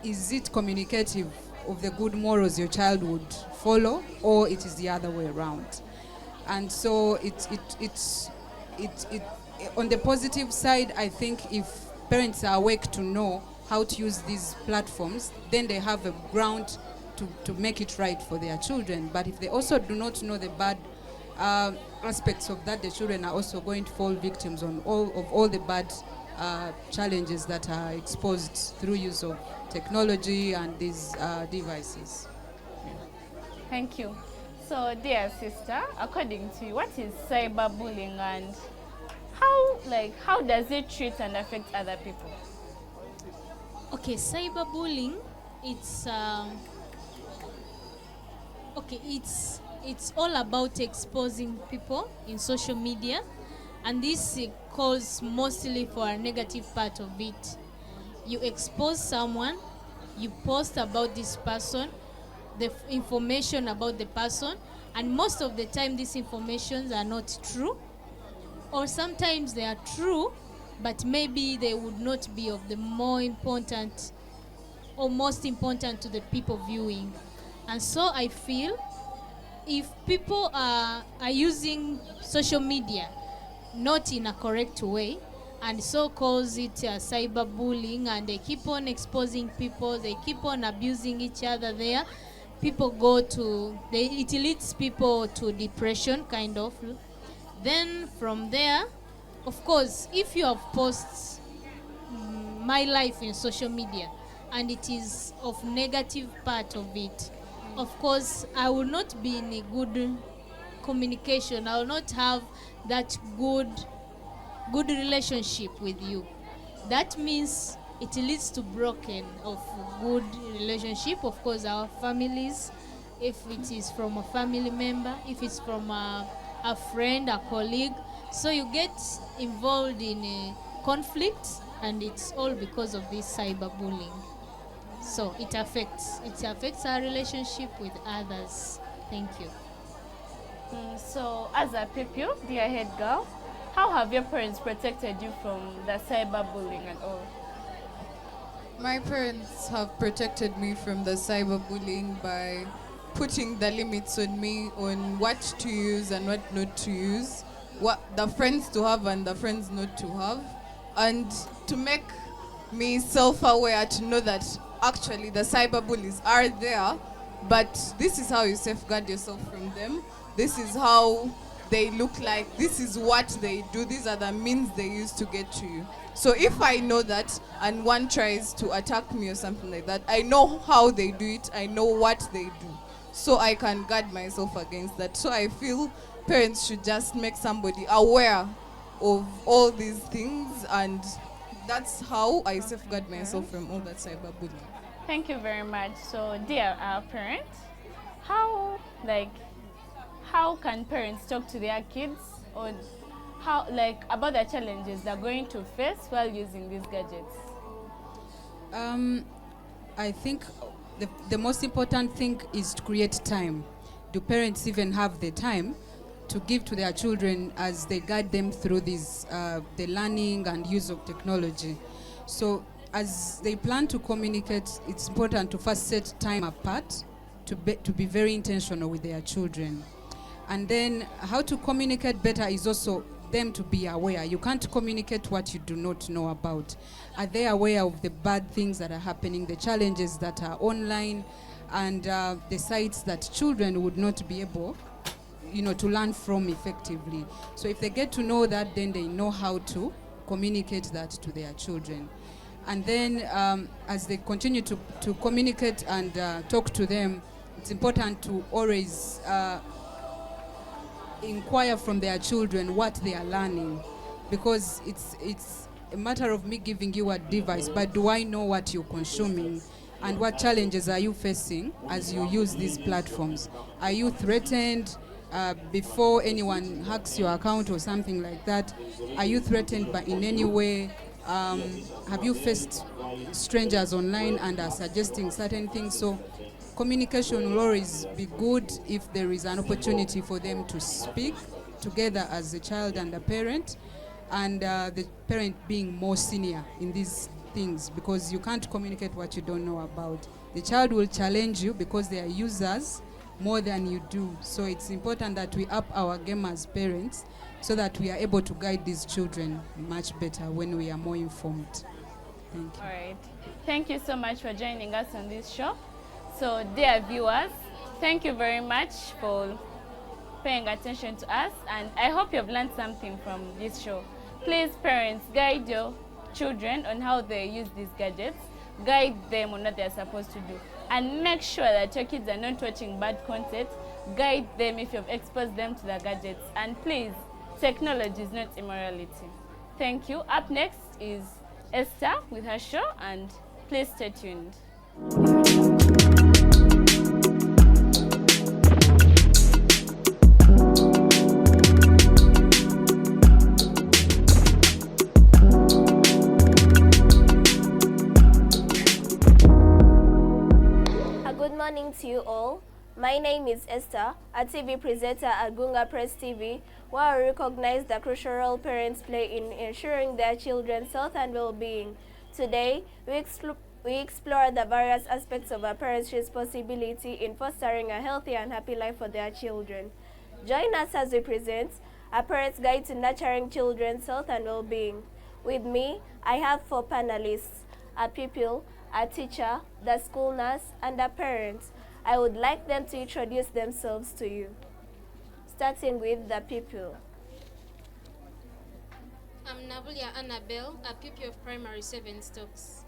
is it communicative of the good morals your child would follow, or it is the other way around? And so it on the positive side, I think if parents are awake to know how to use these platforms, then they have a ground to make it right for their children. But if they also do not know the bad aspects of that, the children are also going to fall victims of all the bad challenges that are exposed through use of technology and these devices. Thank you. So, dear sister, according to you, what is cyberbullying and how does it treat and affect other people? Okay, cyberbullying, it's all about exposing people in social media, and this calls mostly for a negative part of it. You expose someone, you post about this person, the information about the person, and most of the time these informations are not true, or sometimes they are true, but maybe they would not be of the more important or most important to the people viewing. And so I feel if people are using social media not in a correct way, and so calls it cyberbullying, and they keep on exposing people, they keep on abusing each other there, people it leads people to depression, kind of. Then from there, of course, if you have posts my life in social media and it is of negative part of it, of course I will not be in a good communication, I will not have that good relationship with you. That means it leads to broken of good relationship. Of course, our families, if it is from a family member, if it's from a friend, a colleague, so you get involved in a conflict, and it's all because of this cyberbullying. So it affects our relationship with others. Thank you. So, as a pupil, dear head girl, how have your parents protected you from the cyberbullying and all? My parents have protected me from the cyberbullying by putting the limits on me on what to use and what not to use, what the friends to have and the friends not to have, and to make me self-aware to know that actually the cyberbullies are there, but this is how you safeguard yourself from them. This is how they look like. This is what they do. These are the means they use to get to you. So if I know that and one tries to attack me or something like that, I know how they do it. I know what they do. So I can guard myself against that. So I feel parents should just make somebody aware of all these things, and that's how I safeguard myself from all that cyberbullying. Thank you very much. So, dear parents, how can parents talk to their kids on about the challenges they're going to face while using these gadgets? I think the most important thing is to create time. Do parents even have the time to give to their children as they guide them through this, the learning and use of technology? So as they plan to communicate, it's important to first set time apart to be very intentional with their children. And then how to communicate better is also them to be aware. You can't communicate what you do not know about. Are they aware of the bad things that are happening, the challenges that are online, and the sites that children would not be able, to learn from effectively? So if they get to know that, then they know how to communicate that to their children. And then as they continue to communicate and talk to them, it's important to always inquire from their children what they are learning, because it's a matter of me giving you a device, but do I know what you're consuming and what challenges are you facing as you use these platforms? Are you threatened before anyone hacks your account or something like that? Are you threatened in any way? Have you faced strangers online and are suggesting certain things? So communication will always be good if there is an opportunity for them to speak together as a child and a parent, and the parent being more senior in these things, because you can't communicate what you don't know about. The child will challenge you because they are users more than you do. So it's important that we up our game as parents so that we are able to guide these children much better when we are more informed. Thank you. All right. Thank you so much for joining us on this show. So, dear viewers, thank you very much for paying attention to us, and I hope you've learned something from this show. Please, parents, guide your children on how they use these gadgets, guide them on what they're supposed to do, and make sure that your kids are not watching bad content. Guide them if you've exposed them to the gadgets, and please, technology is not immorality. Thank you. Up next is Esther with her show, and please stay tuned. Good morning to you all. My name is Esther, a TV presenter at Gunga Press TV, where we recognize the crucial role parents play in ensuring their children's health and well-being. Today, we we explore the various aspects of a parent's responsibility in fostering a healthy and happy life for their children. Join us as we present A Parent's Guide to Nurturing Children's Health and Well-Being. With me, I have 4 panelists, a pupil, a teacher, the school nurse, and a parent. I would like them to introduce themselves to you. Starting with the pupil. I'm Nabulia Annabelle, a pupil of Primary 7 Stokes.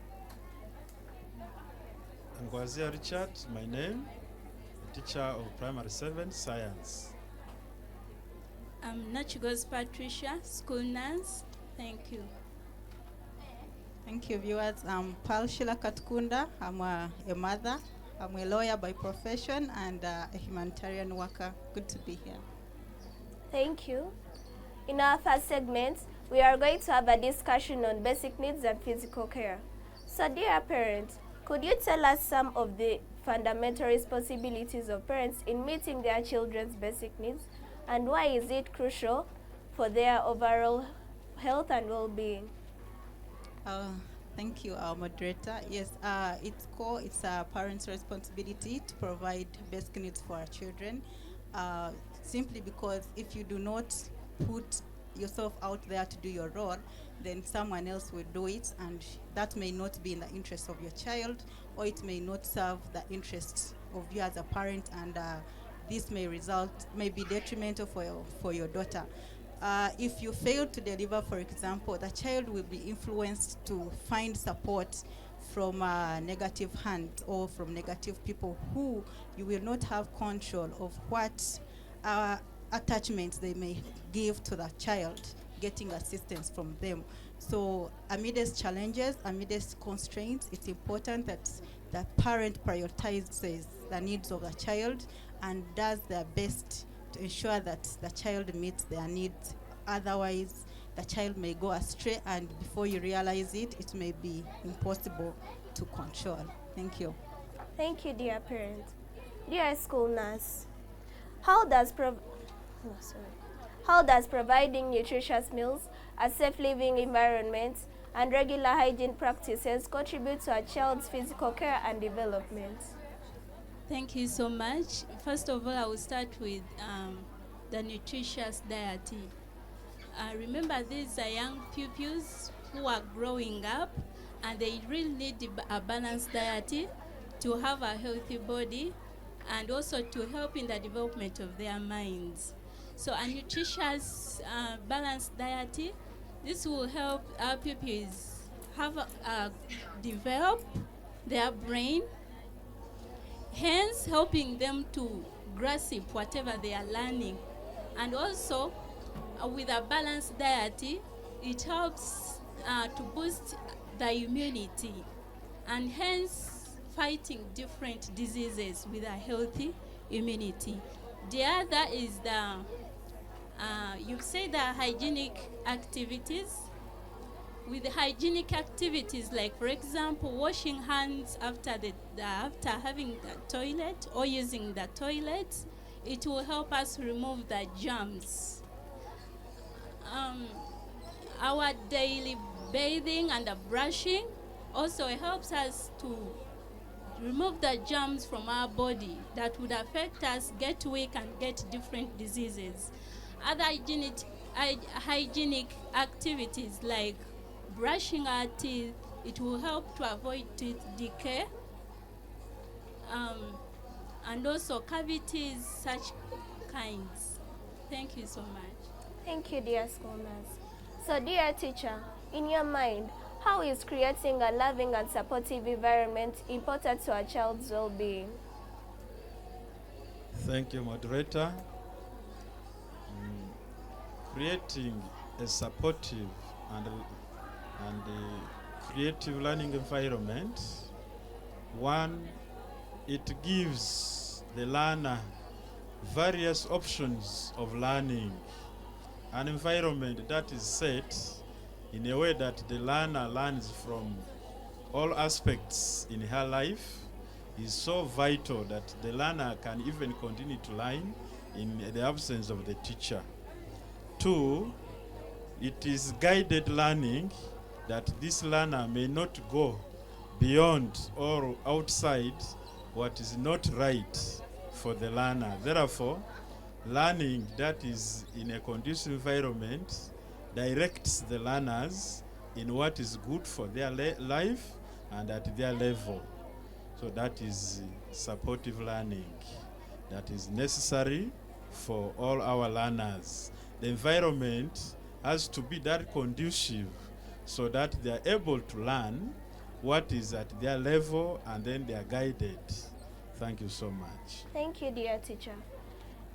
I'm Gwazia Richard, my name, a teacher of Primary 7 Science. I'm Nachigos Patricia, school nurse. Thank you. Thank you, viewers. I'm Pal Shila Katkunda. I'm a mother. I'm a lawyer by profession and a humanitarian worker. Good to be here. Thank you. In our first segment, we are going to have a discussion on basic needs and physical care. So, dear parents, could you tell us some of the fundamental responsibilities of parents in meeting their children's basic needs, and why is it crucial for their overall health and well-being? Thank you, our moderator. Yes, it's a parent's responsibility to provide basic needs for our children, simply because if you do not put yourself out there to do your role, then someone else will do it, and that may not be in the interest of your child, or it may not serve the interests of you as a parent, and this may be detrimental for your daughter. If you fail to deliver, for example, the child will be influenced to find support from negative hands or from negative people who you will not have control of what attachments they may give to the child, getting assistance from them. So amidst challenges, amidst constraints, it's important that the parent prioritizes the needs of the child and does their best to ensure that the child meets their needs. Otherwise, the child may go astray, and before you realize it, it may be impossible to control. Thank you. Thank you, dear parent. Dear school nurse, how does providing nutritious meals, a safe living environment, and regular hygiene practices contribute to a child's physical care and development? Thank you so much. First of all, I will start with the nutritious diet. Remember, these are young pupils who are growing up, and they really need a balanced diet to have a healthy body and also to help in the development of their minds. So a nutritious, balanced diet, this will help our pupils develop their brain, hence helping them to grasp whatever they are learning. And also, with a balanced diet, it helps to boost the immunity and hence fighting different diseases with a healthy immunity. The other is you say the hygienic activities. With the hygienic activities, like for example, washing hands after having the toilet or using the toilet, it will help us remove the germs. Our daily bathing and the brushing also helps us to remove the germs from our body that would affect us, get weak, and get different diseases. Other hygienic activities like brushing our teeth, it will help to avoid tooth decay, and also cavities, such kinds. Thank you so much. Thank you, dear school nurse. So, dear teacher, in your mind, how is creating a loving and supportive environment important to a child's well-being? Thank you, moderator. Creating a supportive and creative learning environment, one, it gives the learner various options of learning. An environment that is set in a way that the learner learns from all aspects in her life is so vital that the learner can even continue to learn in the absence of the teacher. Two, it is guided learning that this learner may not go beyond or outside what is not right for the learner. Therefore, learning that is in a conducive environment directs the learners in what is good for their life and at their level. So that is supportive learning that is necessary for all our learners. The environment has to be that conducive so that they are able to learn what is at their level and then they are guided. Thank you so much. Thank you, dear teacher.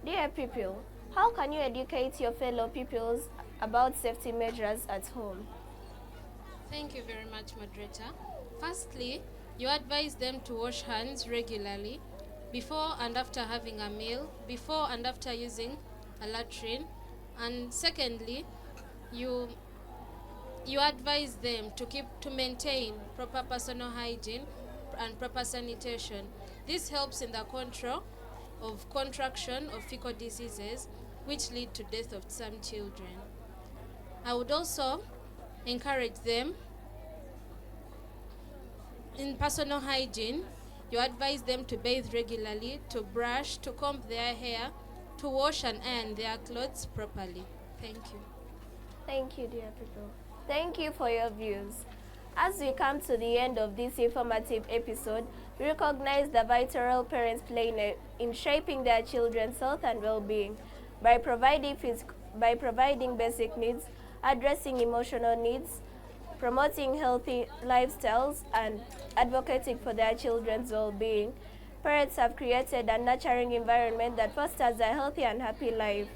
Dear pupil, how can you educate your fellow pupils about safety measures at home? Thank you very much, moderator. Firstly, you advise them to wash hands regularly before and after having a meal, before and after using a latrine. And secondly, you advise them to maintain proper personal hygiene and proper sanitation. This helps in the control of contraction of fecal diseases, which lead to death of some children. I would also encourage them in personal hygiene. You advise them to bathe regularly, to brush, to comb their hair, to wash and iron their clothes properly. Thank you. Thank you, dear people. Thank you for your views. As we come to the end of this informative episode, we recognize the vital role parents play in shaping their children's health and well-being by providing basic needs, addressing emotional needs, promoting healthy lifestyles, and advocating for their children's well-being. Parents have created a nurturing environment that fosters a healthy and happy life.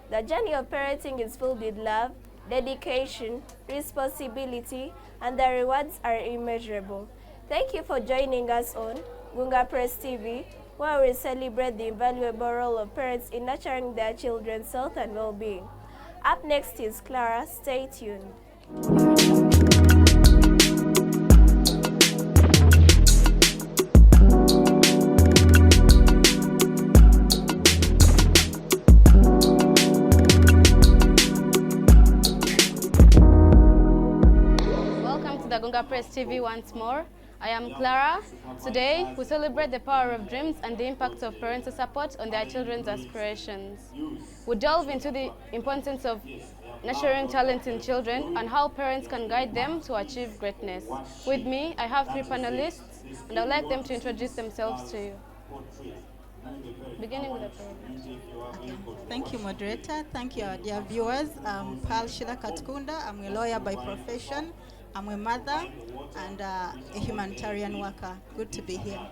The journey of parenting is filled with love, dedication, responsibility, and the rewards are immeasurable. Thank you for joining us on Gunga Press TV, where we celebrate the invaluable role of parents in nurturing their children's health and well-being. Up next is Clara. Stay tuned. Namagunga Press TV once more. I am Clara. Today, we celebrate the power of dreams and the impact of parental support on their children's aspirations. We delve into the importance of nurturing talent in children and how parents can guide them to achieve greatness. With me, I have three panelists, and I'd like them to introduce themselves to you. Beginning with the parent. Thank you, moderator. Thank you, our dear viewers. I'm Pearl Shila Katkunda. I'm a lawyer by profession. I'm a mother and a humanitarian worker. Good to be here.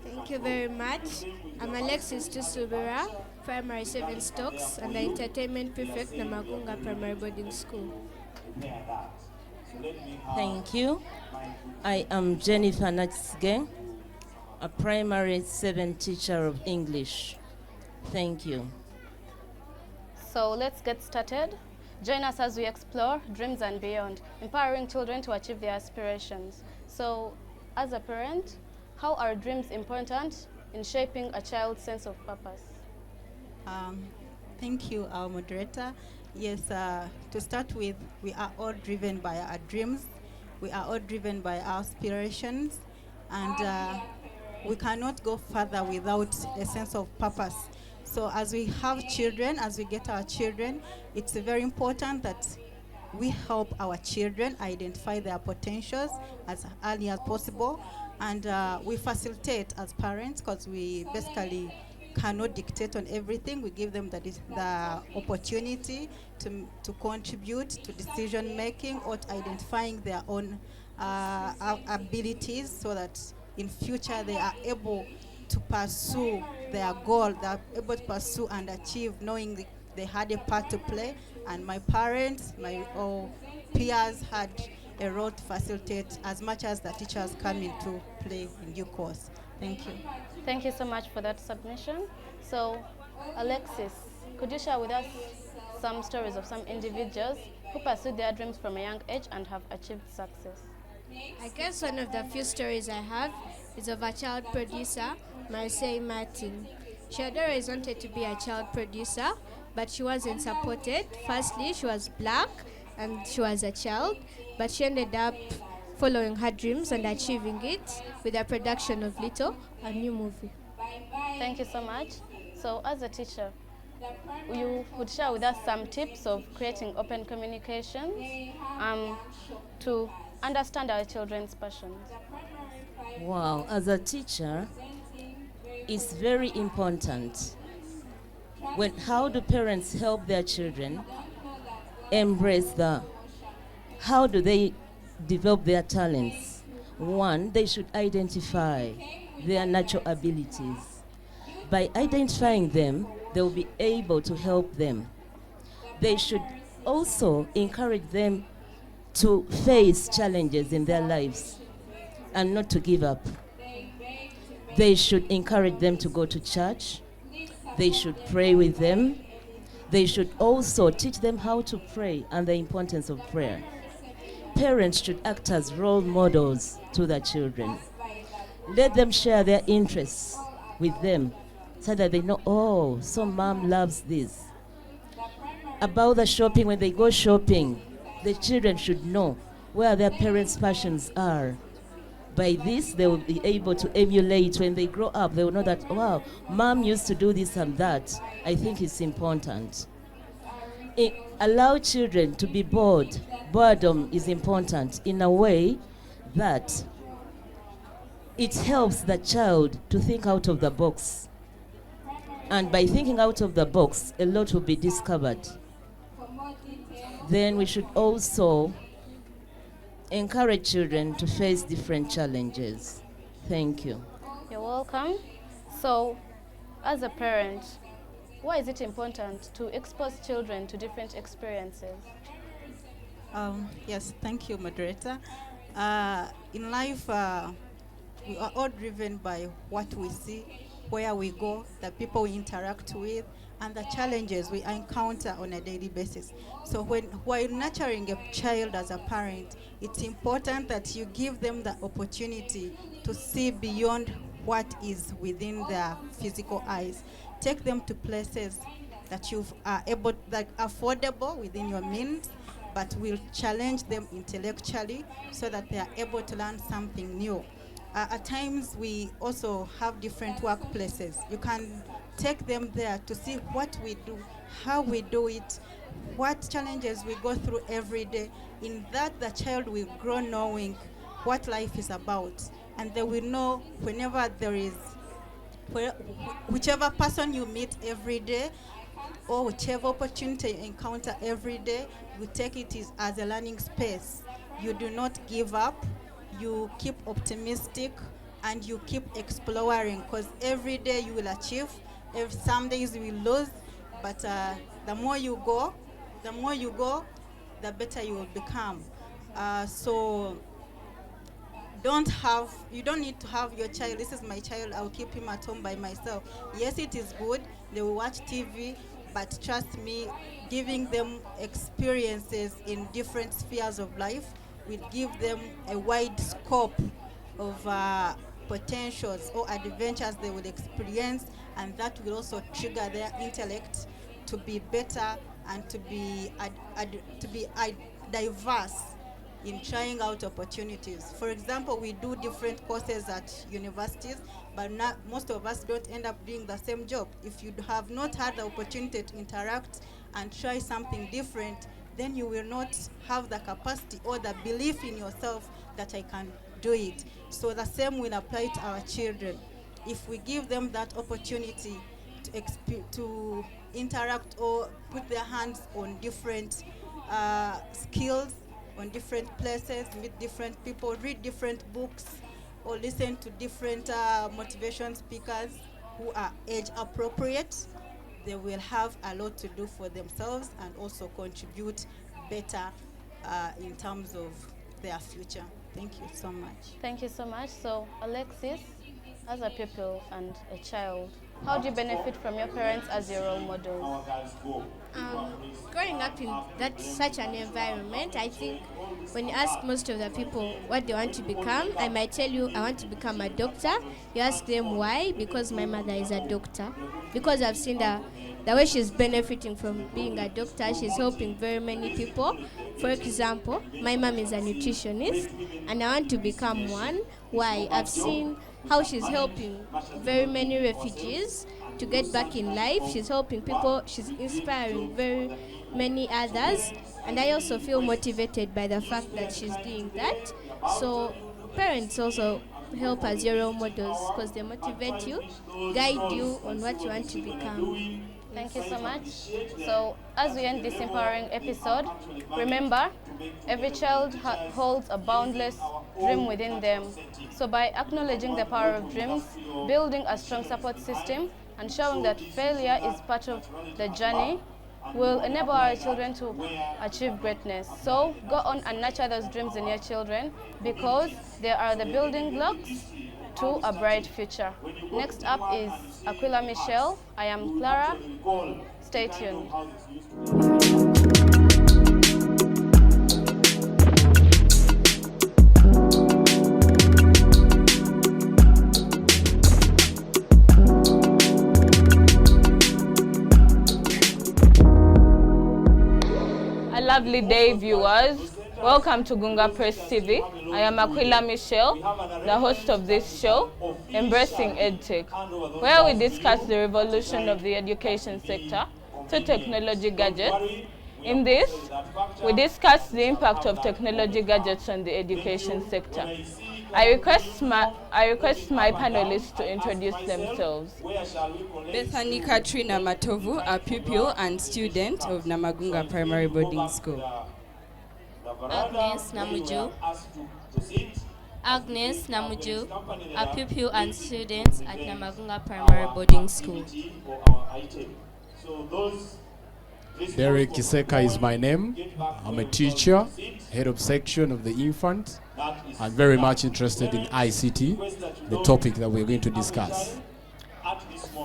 Thank you very much. I'm Alexis Tusubira, Primary 7 Stocks, and the Entertainment Prefect, Namagunga Primary Boarding School. Thank you. I am Jennifer Natsge, a Primary 7 teacher of English. Thank you. So let's get started. Join us as we explore dreams and beyond, empowering children to achieve their aspirations. So, as a parent, how are dreams important in shaping a child's sense of purpose? Thank you, our moderator. Yes, to start with, we are all driven by our dreams. We are all driven by our aspirations. And we cannot go further without a sense of purpose. So as we have children, as we get our children, it's very important that we help our children identify their potentials as early as possible. And we facilitate as parents, because we basically cannot dictate on everything. We give them the opportunity to contribute to decision making or to identifying their own abilities, so that in future they are able to pursue their goal, they are able to pursue and achieve, knowing they had a part to play. And my parents, my peers had a role to facilitate as much as the teachers come into play in due course. Thank you. Thank you so much for that submission. So, Alexis, could you share with us some stories of some individuals who pursued their dreams from a young age and have achieved success? I guess one of the few stories I have is of a child producer, Marseille Martin. She had always wanted to be a child producer, but she wasn't supported. Firstly, she was black and she was a child, but she ended up following her dreams and achieving it with the production of Little, a new movie. Thank you so much. So as a teacher, you would share with us some tips of creating open communications to understand our children's passions. Wow, as a teacher, it's very important. How do parents help their children embrace how do they develop their talents? One, they should identify their natural abilities. By identifying them, they'll be able to help them. They should also encourage them to face challenges in their lives and not to give up. They should encourage them to go to church. They should pray with them. They should also teach them how to pray and the importance of prayer. Parents should act as role models to their children. Let them share their interests with them so that they know, oh, so mom loves this. About the shopping, when they go shopping, the children should know where their parents' passions are. By this, they will be able to emulate. When they grow up, they will know that, wow, mom used to do this and that. I think it's important. Allow children to be bored. Boredom is important in a way that it helps the child to think out of the box. And by thinking out of the box, a lot will be discovered. Then we should also encourage children to face different challenges. Thank you. You're welcome. So, as a parent, why is it important to expose children to different experiences? Yes, thank you, moderator. In life, we are all driven by what we see, where we go, the people we interact with, and the challenges we encounter on a daily basis. So while nurturing a child as a parent, it's important that you give them the opportunity to see beyond what is within their physical eyes. Take them to places that you are able, that affordable within your means, but will challenge them intellectually so that they are able to learn something new. At times, we also have different workplaces. You can take them there to see what we do, how we do it, what challenges we go through every day. In that, the child will grow knowing what life is about. And they will know whenever there is, whichever person you meet every day, or whichever opportunity you encounter every day, you take it as a learning space. You do not give up. You keep optimistic and you keep exploring, because every day you will achieve. Some days you will lose, but the more you go, the better you will become. So you don't need to have your child, this is my child, I'll keep him at home by myself. Yes, it is good, they will watch TV, but trust me, giving them experiences in different spheres of life will give them a wide scope of potentials or adventures they will experience, and that will also trigger their intellect to be better and to be diverse in trying out opportunities. For example, we do different courses at universities, but most of us don't end up doing the same job. If you have not had the opportunity to interact and try something different, then you will not have the capacity or the belief in yourself that I can do it. So the same will apply to our children. If we give them that opportunity to interact or put their hands on different skills, on different places, meet different people, read different books, or listen to different motivation speakers who are age appropriate, they will have a lot to do for themselves and also contribute better in terms of their future. Thank you so much. Thank you so much. So, Alexis, as a pupil and a child, how do you benefit from your parents as your role models? Growing up in such an environment, I think when you ask most of the people what they want to become, I might tell you I want to become a doctor. You ask them why, because my mother is a doctor. Because I've seen the way she's benefiting from being a doctor, she's helping very many people. For example, my mom is a nutritionist and I want to become one. Why? I've seen how she's helping very many refugees to get back in life. She's helping people, she's inspiring very many others, and I also feel motivated by the fact that she's doing that. So parents also help as your role models because they motivate you, guide you on what you want to become. Thank you so much. So, as we end this empowering episode, remember, every child holds a boundless dream within them. So, by acknowledging the power of dreams, building a strong support system, and showing that failure is part of the journey, will enable our children to achieve greatness. So, go on and nurture those dreams in your children because they are the building blocks to a bright future. Next up is Aquila Michelle. I am Clara. Stay tuned. A lovely day, viewers. Welcome to Gunga Press TV. I am Aquila Michelle, the host of this show, Embracing EdTech, where we discuss the revolution of the education sector to technology gadgets. In this, we discuss the impact of technology gadgets on the education sector. I request my panelists to introduce themselves. Bethany Katrina Matovu, a pupil and student of Namagunga Primary Boarding School. Agnes Namuju. Agnes Namuju, a pupil and student at Namagunga Primary Boarding School. Derek Kiseka is my name. I'm a teacher, head of section of the infant. I'm very much interested in ICT, the topic that we're going to discuss.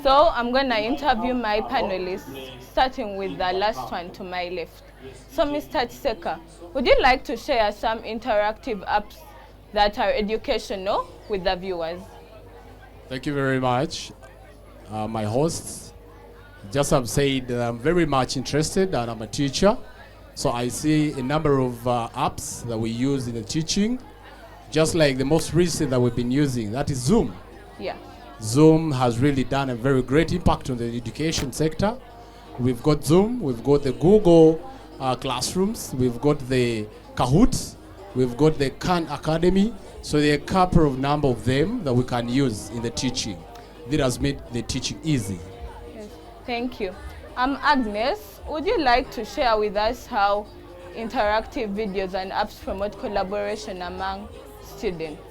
So I'm going to interview my panelists, starting with the last one to my left. So Mr. Kiseka, would you like to share some interactive apps that are educational with the viewers? Thank you very much. My hosts, just have said that I'm very much interested and I'm a teacher. So I see a number of apps that we use in the teaching, just like the most recent that we've been using, that is Zoom. Yeah. Zoom has really done a very great impact on the education sector. We've got Zoom, we've got the Google Classrooms, we've got the Kahoot, we've got the Khan Academy. So there are a couple of number of them that we can use in the teaching. That has made the teaching easy. Yes. Thank you. Agnes, would you like to share with us how interactive videos and apps promote collaboration among students?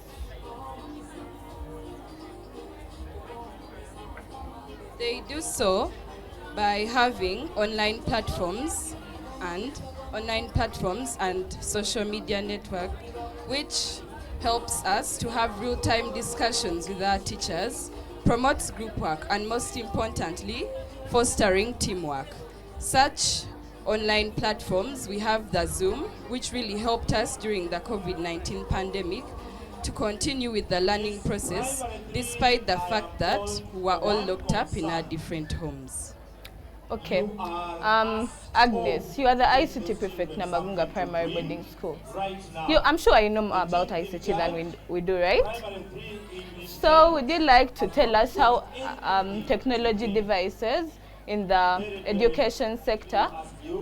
They do so by having online platforms and social media network, which helps us to have real-time discussions with our teachers, promotes group work, and most importantly, fostering teamwork. Such online platforms, we have the Zoom, which really helped us during the COVID-19 pandemic to continue with the learning process, despite the fact that we were all locked up in our different homes. Okay. Agnes, you are the ICT prefect, Namagunga Primary Boarding School. I'm sure you know more about ICT than we do, right? So would you like to tell us how technology devices in the education sector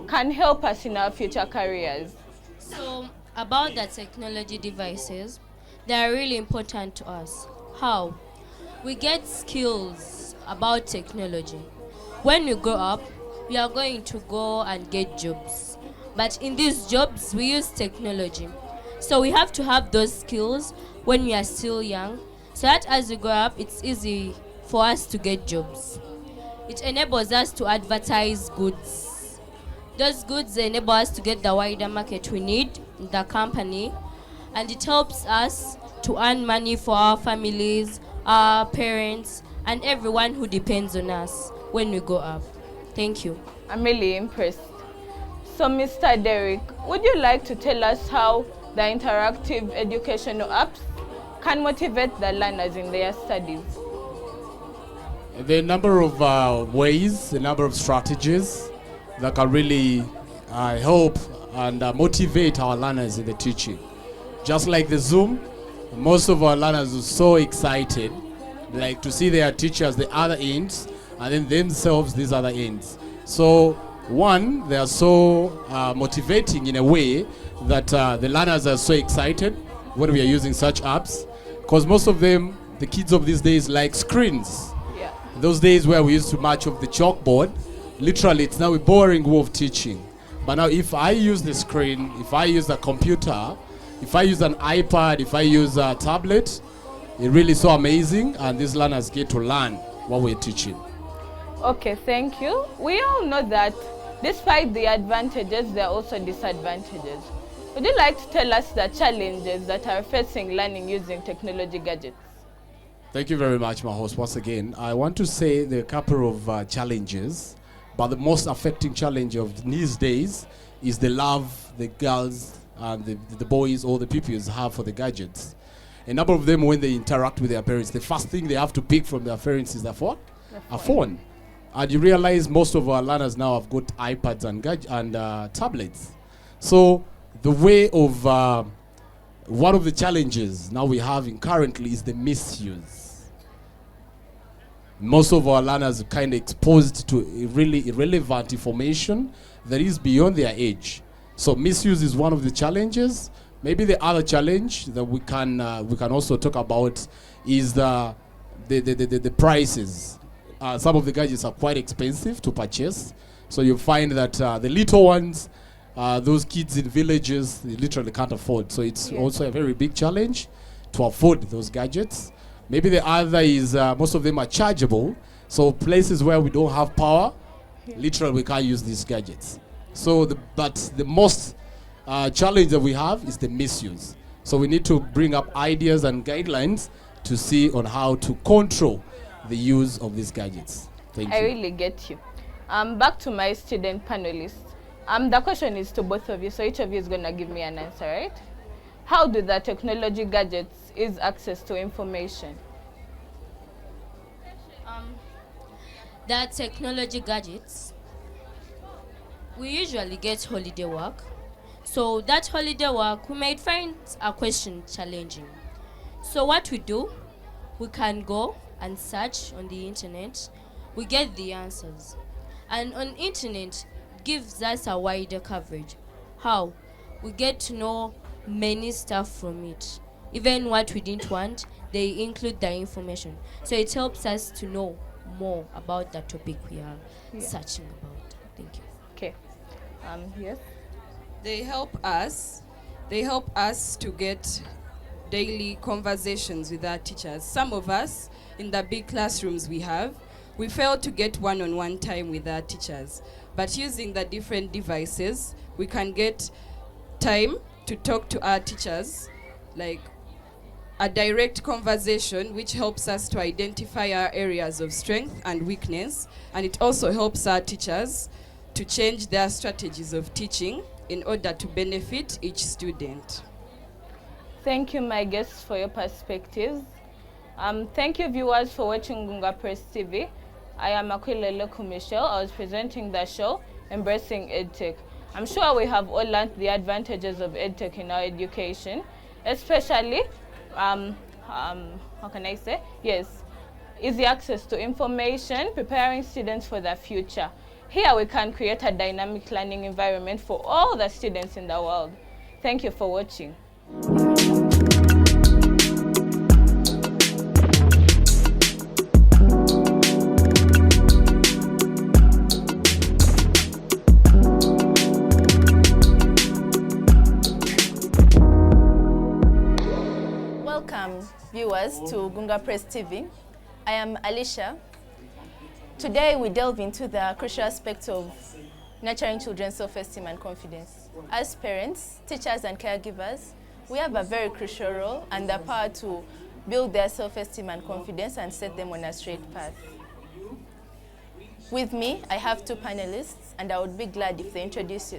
can help us in our future careers? So, about the technology devices, they are really important to us. How? We get skills about technology. When we grow up, we are going to go and get jobs. But in these jobs, we use technology. So we have to have those skills when we are still young, so that as we grow up, it's easy for us to get jobs. It enables us to advertise goods. Those goods enable us to get the wider market we need in the company, and it helps us to earn money for our families, our parents, and everyone who depends on us when we grow up. Thank you. I'm really impressed. So Mr. Derek, would you like to tell us how the interactive educational apps can motivate the learners in their studies? There are a number of ways, a number of strategies that can really help and motivate our learners in the teaching. Just like the Zoom, most of our learners are so excited, like to see their teachers the other ends, and then themselves these other ends. So one, they are so motivating in a way that the learners are so excited when we are using such apps, because most of them, the kids of these days, like screens. Yeah. Those days where we used to match off the chalkboard, literally it's now a boring way of teaching. But now if I use the screen, if I use a computer, if I use an iPad, if I use a tablet, it's really so amazing, and these learners get to learn what we're teaching. Okay, thank you. We all know that despite the advantages, there are also disadvantages. Would you like to tell us the challenges that are facing learning using technology gadgets? Thank you very much, my host. Once again, I want to say there are a couple of challenges, but the most affecting challenge of these days is the love the girls and the boys or the pupils have for the gadgets. A number of them, when they interact with their parents, the first thing they have to pick from their parents is a phone. And you realize most of our learners now have got iPads and tablets. So the way of one of the challenges now we have currently is the misuse. Most of our learners are kind of exposed to really irrelevant information that is beyond their age. So misuse is one of the challenges. Maybe the other challenge that we can also talk about is the prices. Some of the gadgets are quite expensive to purchase. So you find that the little ones, those kids in villages, they literally can't afford. So it's also a very big challenge to afford those gadgets. Maybe the other is most of them are chargeable. So places where we don't have power, literally we can't use these gadgets. So but the most challenge that we have is the misuse. So we need to bring up ideas and guidelines to see on how to control the use of these gadgets. Thank you. I really get you. Back to my student panelists. The question is to both of you, so each of you is going to give me an answer, right? How do the technology gadgets ease access to information? The technology gadgets, we usually get holiday work. So that holiday work, we might find a question challenging. So what we do, we can go and search on the internet. We get the answers. And on internet, gives us a wider coverage. How? We get to know many stuff from it. Even what we didn't want, they include the information. So it helps us to know more about the topic we are searching about. Thank you. Okay. Yes. They help us to get daily conversations with our teachers. Some of us in the big classrooms we fail to get one-on-one time with our teachers. But using the different devices, we can get time to talk to our teachers, like a direct conversation, which helps us to identify our areas of strength and weakness. And it also helps our teachers to change their strategies of teaching in order to benefit each student. Thank you, my guests, for your perspectives. Thank you, viewers, for watching Gunga Press TV. I am Aquilele Michelle. I was presenting the show, Embracing EdTech. I'm sure we have all learned the advantages of EdTech in our education, especially, how can I say? Yes, easy access to information, preparing students for the future. Here we can create a dynamic learning environment for all the students in the world. Thank you for watching. Welcome, viewers, to Gunga Press TV. I am Alicia. Today we delve into the crucial aspect of nurturing children's self-esteem and confidence. As parents, teachers and caregivers, we have a very crucial role and the power to build their self-esteem and confidence and set them on a straight path. With me, I have two panelists, and I would be glad if they introduce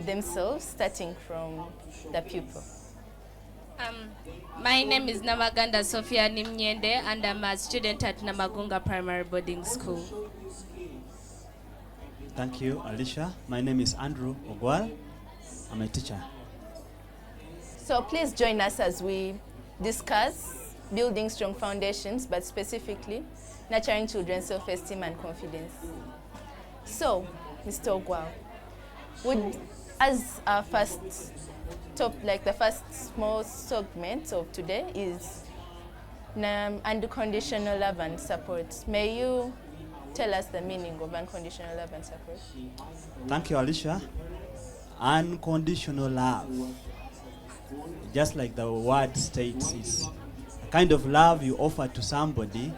themselves, starting from the pupil. My name is Namagunga Sophia Nimnyende, and I'm a student at Namagunga Primary Boarding School. Thank you, Alicia. My name is Andrew Ogwal. I'm a teacher. So please join us as we discuss building strong foundations, but specifically nurturing children's self-esteem and confidence. So, Mr. Ogwao, as our first the first small segment of today is unconditional love and support. May you tell us the meaning of unconditional love and support? Thank you, Alicia. Unconditional love, just like the word states, is a kind of love you offer to somebody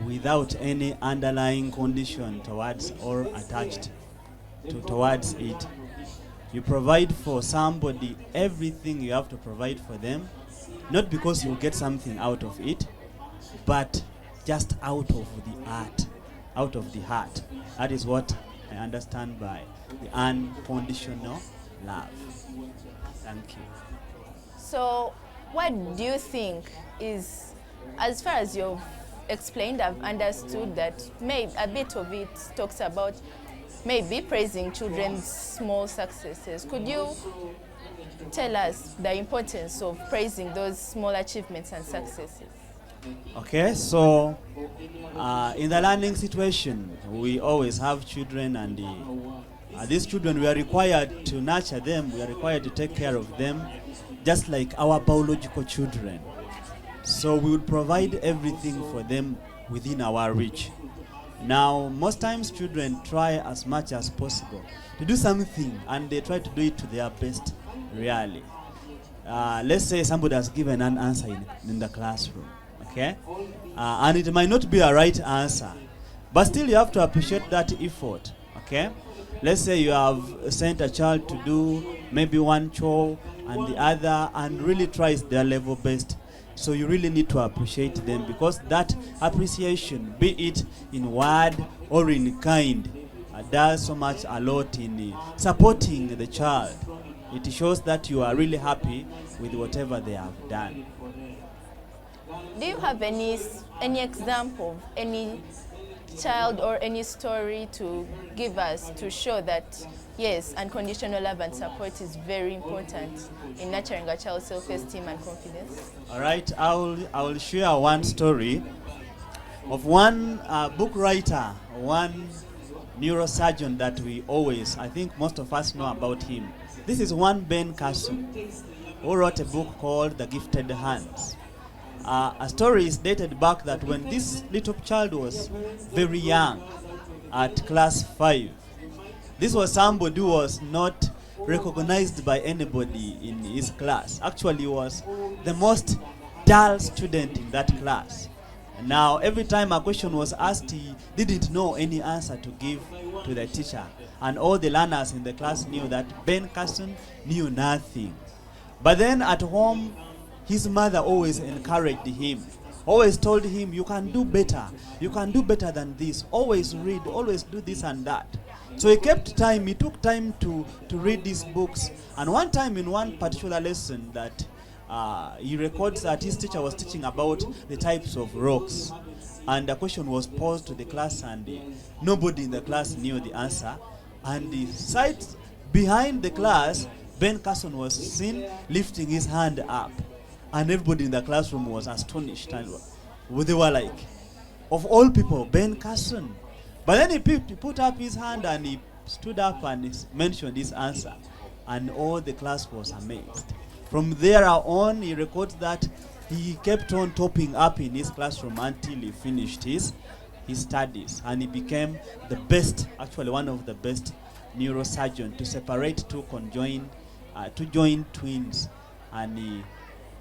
without any underlying condition towards or attached towards it. You provide for somebody everything you have to provide for them, not because you get something out of it, but just out of the heart, out of the heart. That is what I understand by the unconditional love. Thank you. So, what do you think is, as far as you've explained, I've understood that maybe a bit of it talks about maybe praising children's small successes. Could you tell us the importance of praising those small achievements and successes? Okay, so in the learning situation, we always have children, and these children, we are required to nurture them, we are required to take care of them, just like our biological children. So we would provide everything for them within our reach. Now, most times children try as much as possible to do something, and they try to do it to their best, really. Let's say somebody has given an answer in the classroom, okay? And it might not be a right answer, but still you have to appreciate that effort, okay? Let's say you have sent a child to do maybe one chore and the other, and really tries their level best. So you really need to appreciate them, because that appreciation, be it in word or in kind, does so much a lot in supporting the child. It shows that you are really happy with whatever they have done. Do you have any example of any child or any story to give us to show that yes, unconditional love and support is very important in nurturing a child's self-esteem and confidence? All right, I will share one story of one book writer, one neurosurgeon that we always, I think most of us know about him. This is one Ben Carson, who wrote a book called The Gifted Hands. A story is dated back that when this little child was very young, at class 5, this was somebody who was not recognized by anybody in his class. Actually, he was the most dull student in that class. Now, every time a question was asked, he didn't know any answer to give to the teacher. And all the learners in the class knew that Ben Carson knew nothing. But then at home, his mother always encouraged him, always told him, you can do better than this, always read, always do this and that. So he took time to read these books. And one time in one particular lesson that he records that his teacher was teaching about the types of rocks. And the question was posed to the class, and nobody in the class knew the answer. And the side behind the class, Ben Carson was seen lifting his hand up. And everybody in the classroom was astonished. And they were like, of all people, Ben Carson. But then he put up his hand and he stood up and he mentioned his answer. And all the class was amazed. From there on, he records that he kept on topping up in his classroom until he finished his studies. And he became the best, actually one of the best neurosurgeons to separate two joined twins. And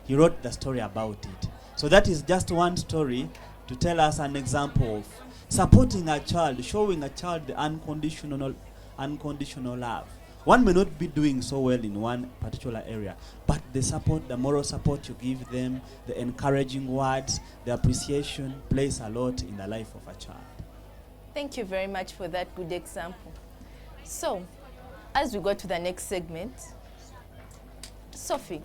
he wrote the story about it. So that is just one story to tell us an example of supporting a child, showing a child the unconditional love. One may not be doing so well in one particular area, but the support, the moral support you give them, the encouraging words, the appreciation plays a lot in the life of a child. Thank you very much for that good example. So, as we go to the next segment, Sophie,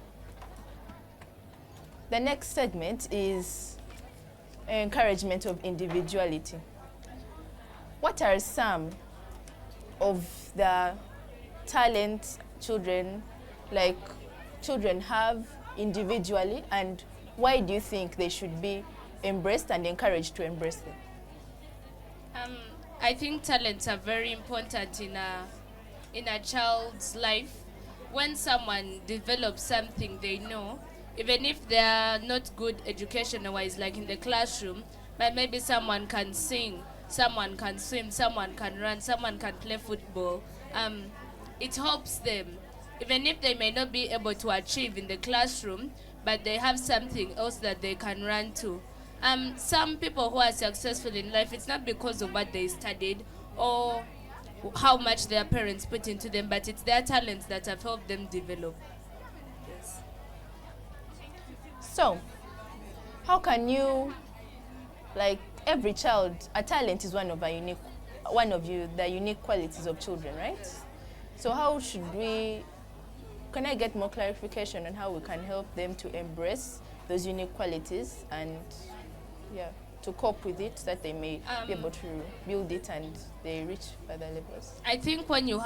the next segment is encouragement of individuality. What are some of the talents children, like children have individually, and why do you think they should be embraced and encouraged to embrace them? I think talents are very important in a child's life. When someone develops something they know, even if they are not good education-wise, like in the classroom, but maybe someone can sing, someone can swim, someone can run, someone can play football. It helps them, even if they may not be able to achieve in the classroom, but they have something else that they can run to. Some people who are successful in life, it's not because of what they studied or how much their parents put into them, but it's their talents that have helped them develop. Yes. So, how can you, like every child, a talent is one of the unique qualities of children, right? So how should we, can I get more clarification on how we can help them to embrace those unique qualities and to cope with it, so that they may be able to build it and they reach further levels? I think when you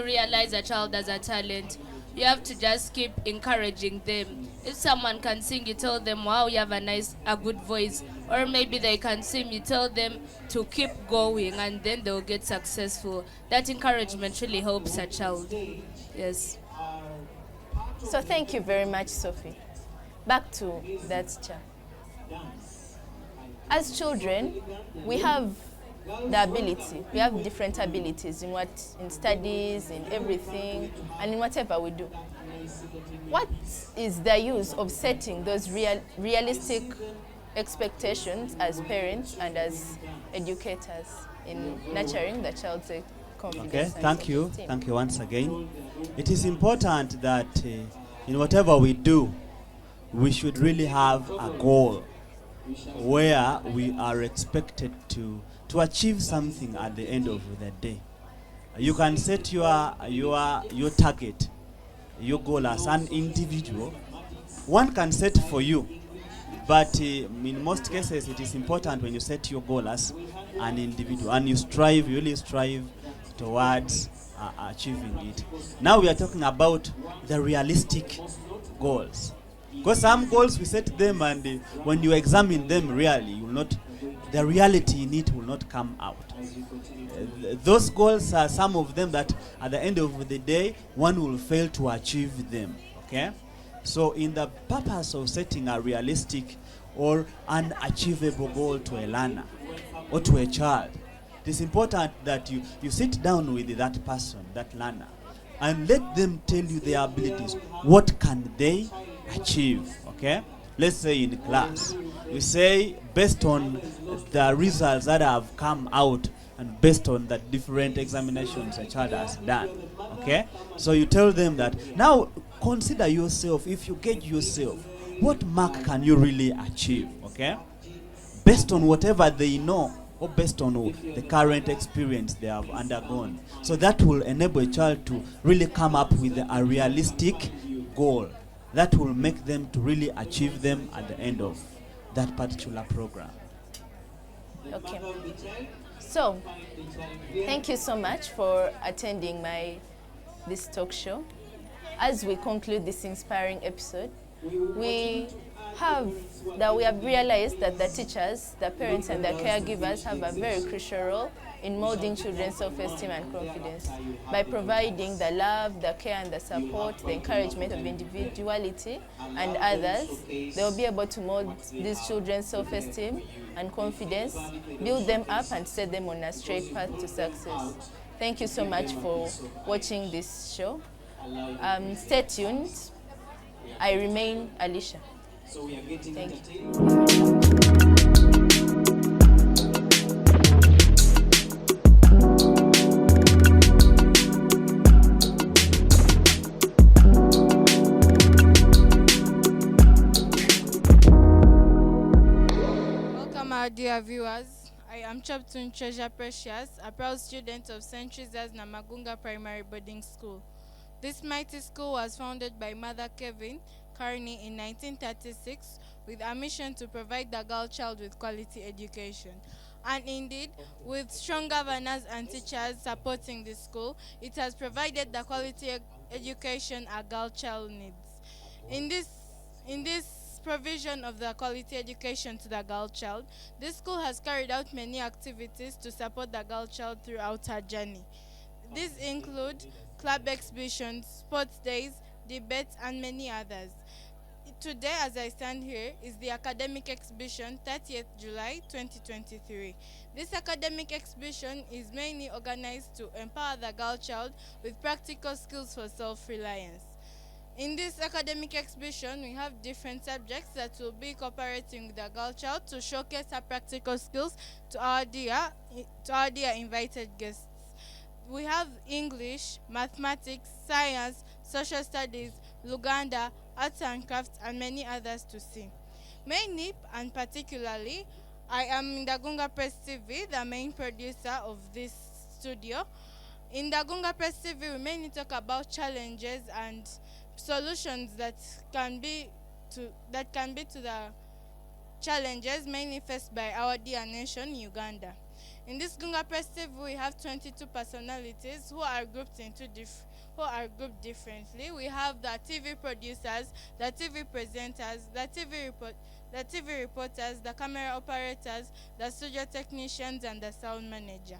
realize a child has a talent, you have to just keep encouraging them. If someone can sing, you tell them, wow, you have a good voice. Or maybe they can sing, you tell them to keep going, and then they'll get successful. That encouragement really helps a child. Yes. So thank you very much, Sophie. Back to that chair. As children, we have the ability, we have different abilities in studies, in everything, and in whatever we do. What is the use of setting those realistic expectations as parents and as educators in nurturing the child's confidence? Okay, thank you once again. It is important that in whatever we do, we should really have a goal where we are expected to achieve something at the end of the day. You can set your target, your goal as an individual. One can set for you, but in most cases it is important when you set your goal as an individual and you really strive towards achieving it. Now we are talking about the realistic goals. Because some goals we set them, and when you examine them really, the reality in it will not come out. Those goals are some of them that at the end of the day, one will fail to achieve them. Okay? So in the purpose of setting a realistic or unachievable goal to a learner or to a child, it is important that you sit down with that person, that learner, and let them tell you their abilities. What can they achieve? Okay, let's say in class we say, based on the results that have come out and based on the different examinations a child has done, okay, so you tell them that now consider yourself. If you gauge yourself, what mark can you really achieve? Okay, based on whatever they know or based on the current experience they have undergone. So that will enable a child to really come up with a realistic goal that will make them to really achieve them at the end of that particular program. Okay. So, thank you so much for attending this talk show. As we conclude this inspiring episode, we have realized that the teachers, the parents, and the caregivers have a very crucial role in molding children's self-esteem and confidence. By providing the love, the care, and the support, the encouragement of individuality and others, they will be able to mold these children's self-esteem and confidence, build them up, and set them on a straight path to success. Thank you so much for watching this show. Stay tuned. I remain Alicia. Thank you. Dear viewers, I am Chaptun Treasure Precious, a proud student of St. Teresa's Namagunga Primary Boarding School. This mighty school was founded by Mother Kevin Carney in 1936 with a mission to provide the girl child with quality education. And indeed, with strong governors and teachers supporting the school, it has provided the quality education a girl child needs. In this provision of the quality education to the girl child, this school has carried out many activities to support the girl child throughout her journey. These include club exhibitions, sports days, debates, and many others. Today, as I stand here, is the academic exhibition 30th July 2023. This academic exhibition is mainly organized to empower the girl child with practical skills for self-reliance. In this academic exhibition, we have different subjects that will be cooperating with the girl child to showcase her practical skills to our dear invited guests. We have English, mathematics, science, social studies, Luganda, arts and crafts, and many others to see. Mainly and particularly, I am in the Gunga Press TV, the main producer of this studio. In the Gunga Press TV, we mainly talk about challenges and solutions that can be to the challenges mainly faced by our dear nation, Uganda. In this Gunga Press TV, we have 22 personalities who are grouped differently. We have the TV producers, the TV presenters, the TV reporters, the camera operators, the studio technicians, and the sound manager.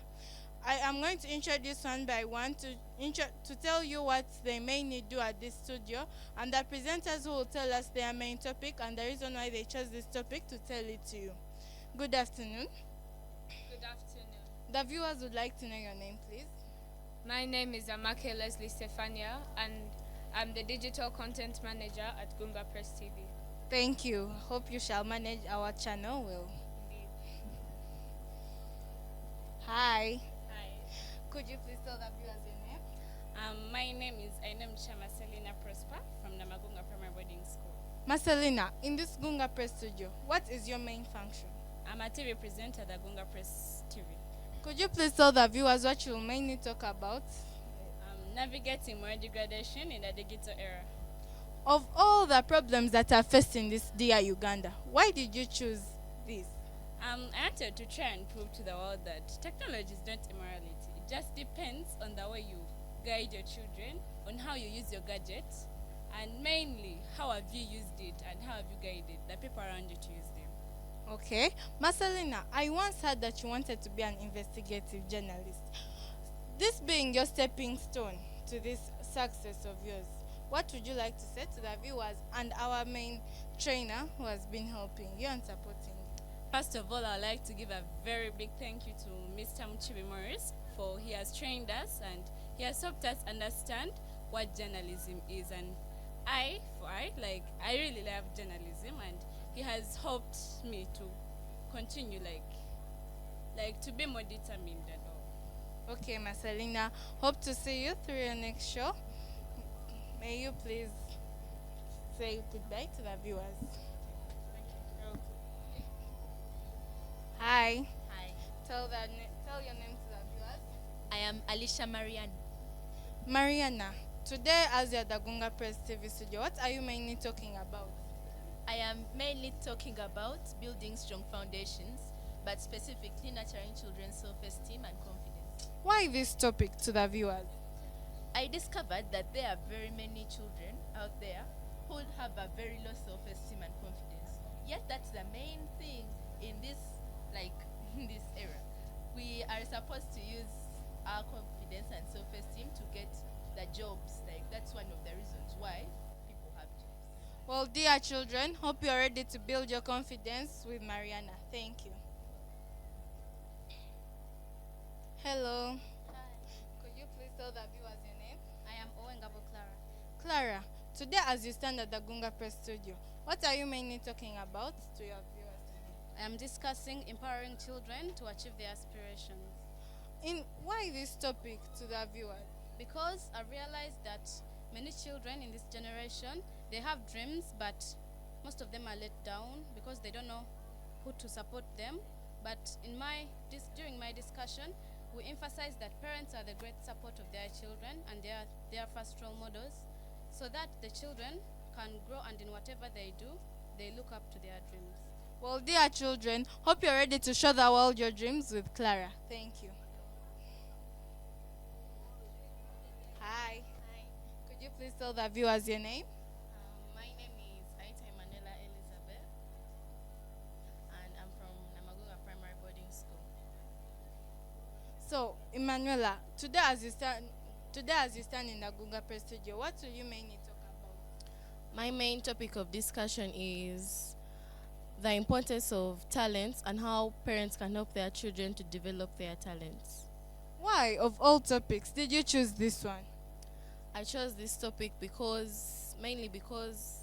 I am going to introduce one by one to tell you what they mainly do at this studio, and the presenters who will tell us their main topic and the reason why they chose this topic to tell it to you. Good afternoon. Good afternoon. The viewers would like to know your name, please. My name is Amake Leslie Stefania, and I'm the digital content manager at Gunga Press TV. Thank you. Hope you shall manage our channel well. Hi. Hi. Could you please tell the viewers your name? My name is Marcelina Prosper from Namagunga Primary Boarding School. Marcelina, in this Gunga Press studio, what is your main function? I'm a TV presenter at Gunga Press TV. Could you please tell the viewers what you will mainly talk about? Navigating moral degradation in the digital era. Of all the problems that are facing this dear Uganda, why did you choose this? I wanted to try and prove to the world that technology is not immorality. It just depends on the way you guide your children, on how you use your gadgets, and mainly how have you used it and how have you guided the people around you to use them. Okay. Marcelina, I once heard that you wanted to be an investigative journalist. This being your stepping stone to this success of yours, what would you like to say to the viewers and our main trainer who has been helping you and supporting you? First of all, I'd like to give a very big thank you to Mr. Muchibi Morris, for he has trained us and he has helped us understand what journalism is. And I really love journalism, and he has helped me to continue to be more determined and all. Okay, Marcelina, hope to see you through your next show. May you please say goodbye to the viewers. Hi. Hi. Tell your name to the viewers. I am Alicia Marianne. Mariana, today as you're at the Gunga Press TV studio, what are you mainly talking about? I am mainly talking about building strong foundations, but specifically nurturing children's self-esteem and confidence. Why this topic to the viewers? I discovered that there are very many children out there who have a very low self-esteem and confidence. Yet that's the main thing in this era. We are supposed to use our confidence and self-esteem to get the jobs. That's one of the reasons why people have jobs. Well, dear children, hope you're ready to build your confidence with Mariana. Thank you. Hello. Hi. Could you please tell the viewers your name? I am Owengabo Clara. Clara, today as you stand at the Gunga Press studio, what are you mainly talking about to your viewers? I am discussing empowering children to achieve their aspirations. Why this topic to the viewers? Because I realized that many children in this generation, they have dreams, but most of them are let down because they don't know who to support them. But during my discussion, we emphasize that parents are the great support of their children and they are their first role models, so that the children can grow and in whatever they do, they look up to their dreams. Well, dear children, hope you're ready to show the world your dreams with Clara. Thank you. Hi. Hi. Could Could you please tell the viewers your name? My name is Aita Emanuela Elizabeth, and I'm from Namagunga Primary Boarding School. So, Emanuela, today as you stand in the Gunga Press studio, what will you mainly talk about? My main topic of discussion is the importance of talents and how parents can help their children to develop their talents. Why, of all topics, did you choose this one? I chose this topic mainly because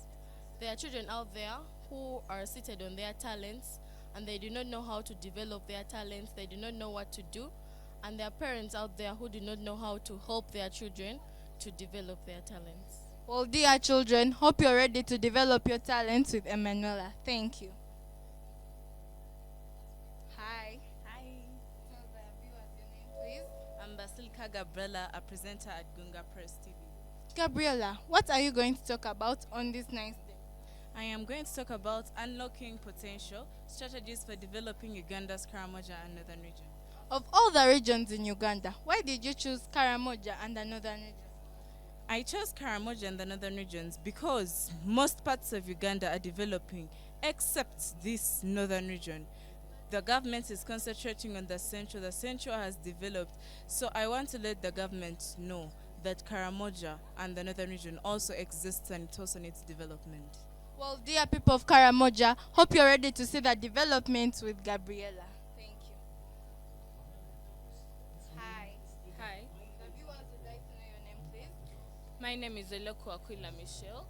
there are children out there who are seated on their talents and they do not know how to develop their talents, they do not know what to do, and there are parents out there who do not know how to help their children to develop their talents. Well, dear children, hope you're ready to develop your talents with Emanuela. Thank you. Hi. Hi. Tell the viewers your name, please. I'm Basilka Gabriela, a presenter at Gunga Press TV. Gabriela, what are you going to talk about on this nice day? I am going to talk about unlocking potential, strategies for developing Uganda's Karamoja and Northern region. Of all the regions in Uganda, why did you choose Karamoja and the Northern region? I chose Karamoja and the Northern regions because most parts of Uganda are developing, except this Northern region. The government is concentrating on the Central. The Central has developed, so I want to let the government know that Karamoja and the Northern region also exists and it also needs development. Well, dear people of Karamoja, hope you're ready to see the development with Gabriela. Thank you. Hi. Hi. The viewers would like to know your name, please. My name is Eloko Aquila Michelle.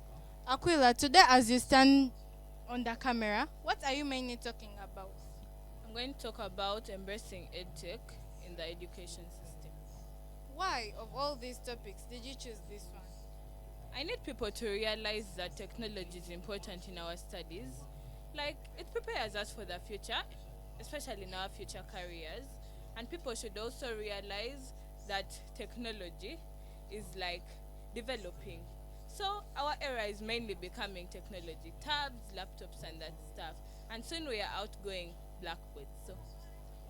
Aquila, today as you stand on the camera, what are you mainly talking about? I'm going to talk about embracing EdTech in the education system. Why, of all these topics, did you choose this one? I need people to realize that technology is important in our studies. Like, it prepares us for the future, especially in our future careers. And people should also realize that technology is like developing. So our era is mainly becoming technology, tabs, laptops, and that stuff. And soon we are outgoing blackboards. So,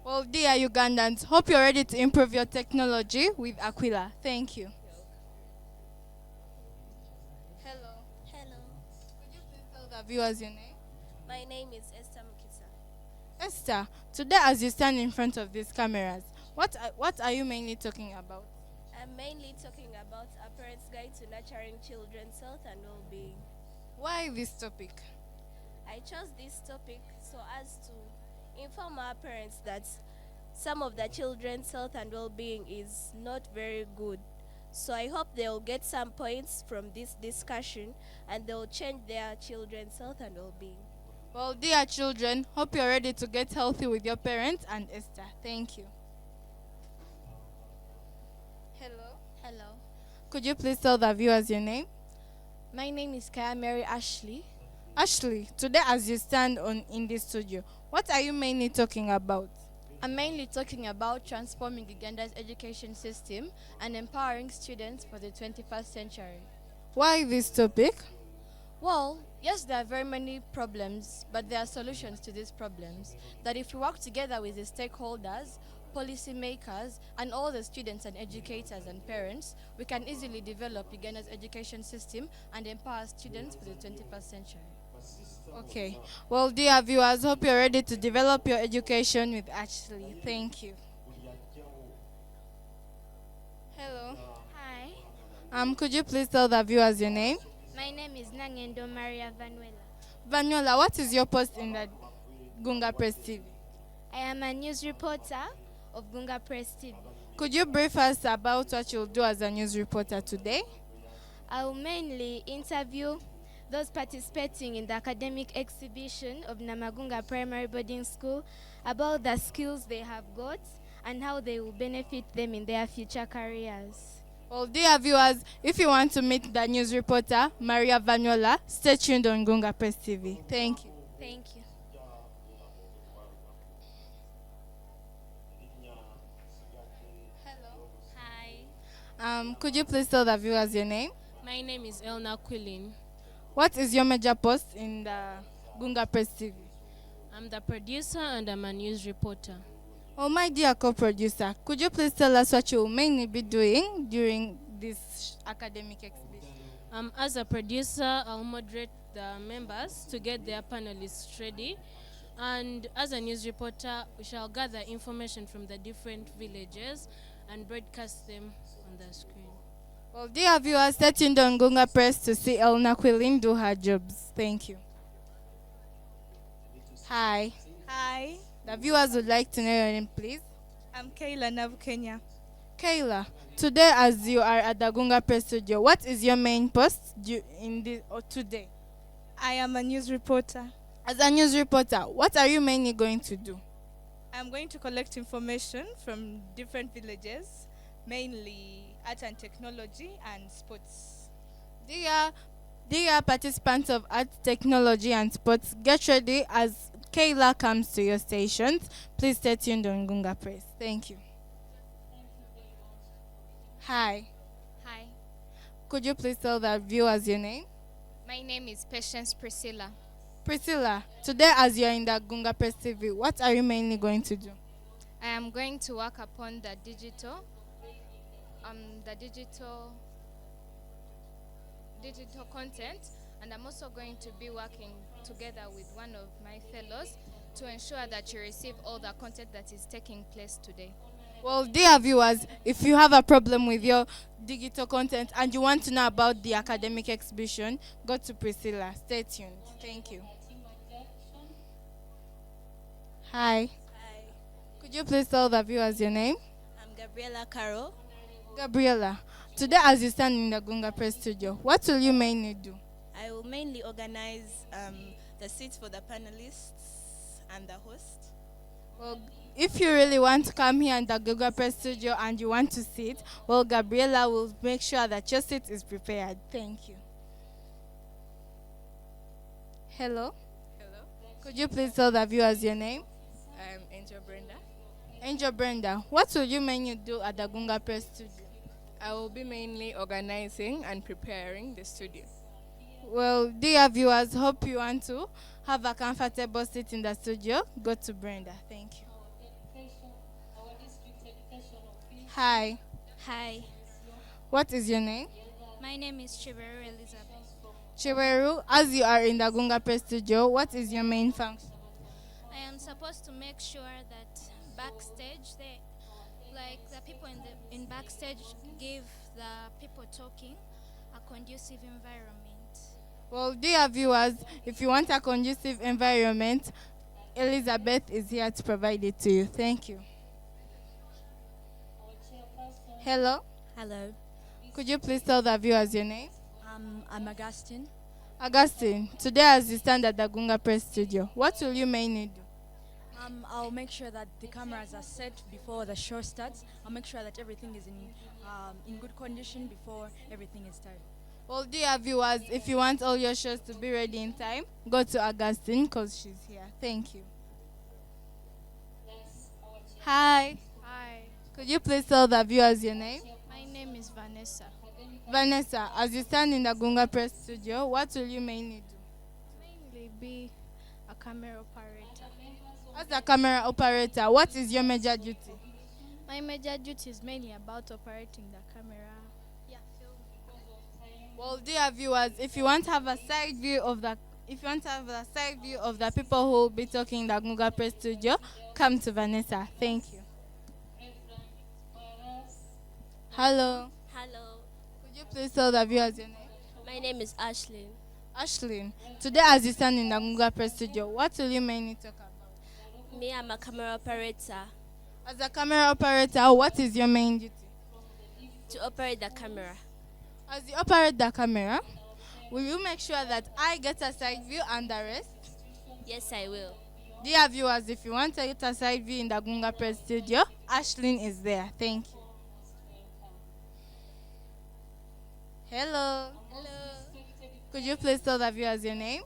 well, dear Ugandans, hope you're ready to improve your technology with Aquila. Thank you. Hello. Hello. Could you please tell the viewers your name? My name is Esther Mukisa. Esther, today as you stand in front of these cameras, what are you mainly talking about? I'm mainly talking about a parent's guide to nurturing children's health and well-being. Why this topic? I chose this topic so as to inform our parents that some of the children's health and well-being is not very good. So I hope they'll get some points from this discussion and they'll change their children's health and well-being. Well, dear children, hope you're ready to get healthy with your parents and Esther. Thank you. Hello. Hello. Could you please tell the viewers your name? My name is Kaya Mary Ashley. Ashley, today as you stand in this studio, what are you mainly talking about? I'm mainly talking about transforming Uganda's education system and empowering students for the 21st century. Why this topic? Well, yes, there are very many problems, but there are solutions to these problems. That if we work together with the stakeholders, policymakers, and all the students and educators and parents, we can easily develop Uganda's education system and empower students for the 21st century. Okay. Well, dear viewers, hope you're ready to develop your education with Ashley. Thank you. Hello. Hi. Could you please tell the viewers your name? My name is Nangendo Maria Vanuela. Vanuela, what is your post in the Gunga Press TV? I am a news reporter of Gunga Press TV. Could you brief us about what you'll do as a news reporter today? I will mainly interview those participating in the academic exhibition of Namagunga Primary Boarding School about the skills they have got and how they will benefit them in their future careers. Well, dear viewers, if you want to meet the news reporter, Maria Vanuela, stay tuned on Gunga Press TV. Thank you. Thank you. Hello. Hi. Could you please tell the viewers your name? My name is Elna Quilin. What is your major post in the Gunga Press TV? I'm the producer and I'm a news reporter. Oh, my dear co-producer, could you please tell us what you will mainly be doing during this academic exhibition? As a producer, I'll moderate the members to get their panelists ready. And as a news reporter, we shall gather information from the different villages and broadcast them on the screen. Well, dear viewers, stay tuned on Gunga Press to see Elna Quilin do her jobs. Thank you. Hi. Hi. The viewers would like to know your name, please. I'm Kayla Nav Kenya. Kayla, today as you are at the Gunga Press studio, what is your main post in this or today? I am a news reporter. As a news reporter, what are you mainly going to do? I'm going to collect information from different villages, mainly art and technology and sports. Dear participants of art, technology and sports, get ready as Kayla comes to your stations. Please stay tuned on Gunga Press. Thank you. Hi. Hi. Could you please tell the viewers your name? My name is Patience Priscilla. Priscilla, today as you are in the Gunga Press TV, what are you mainly going to do? I am going to work upon the digital content, and I'm also going to be working together with one of my fellows to ensure that you receive all the content that is taking place today. Well, dear viewers, if you have a problem with your digital content and you want to know about the academic exhibition, go to Priscilla. Stay tuned. Thank you. Hi. Hi. Could you please tell the viewers your name? I'm Gabriela Carol. Gabriela, today as you stand in the Gunga Press studio, what will you mainly do? I will mainly organize the seats for the panelists and the host. Well, if you really want to come here in the Gunga Press studio and you want to sit, well, Gabriela will make sure that your seat is prepared. Thank you. Hello? Hello. Could you please tell the viewers your name? I'm Angel Brenda. Angel Brenda, what will you mainly do at the Gunga Press studio? I will be mainly organizing and preparing the studio. Well, dear viewers, hope you want to have a comfortable seat in the studio. Go to Brenda. Thank you. Hi. Hi. What is your name? My name is Chiberu Elizabeth. Chiberu, as you are in the Gunga Press studio, what is your main function? I am supposed to make sure that backstage, the people in backstage give the people talking a conducive environment. Well, dear viewers, if you want a conducive environment, Elizabeth is here to provide it to you. Thank you. Hello? Hello. Could you please tell the viewers your name? I'm Augustine. Augustine, today as you stand at the Gunga Press studio, what will you mainly do? I'll make sure that the cameras are set before the show starts. I'll make sure that everything is in good condition before everything is started. Well, dear viewers, if you want all your shows to be ready in time, go to Augustine because she's here. Thank you. Hi. Hi. Could you please tell the viewers your name? My name is Vanessa. Vanessa, as you stand in the Gunga Press studio, what will you mainly do? Mainly be a camera operator. As a camera operator, what is your major duty? My major duty is mainly about operating the camera. Well, dear viewers, if you want to have a side view of the people who will be talking in the Gunga Press studio, come to Vanessa. Thank you. Hello. Hello. Could you please tell the viewers your name? My name is Ashley. Ashley, today as you stand in the Gunga Press studio, what will you mainly talk about? Me, I'm a camera operator. As a camera operator, what is your main duty? To operate the camera. As you operate the camera, will you make sure that I get a side view and the rest? Yes, I will. Dear viewers, if you want to get a side view in the Gunga Press studio, Ashlyn is there. Thank you. Hello. Hello. Could you please tell the viewers your name?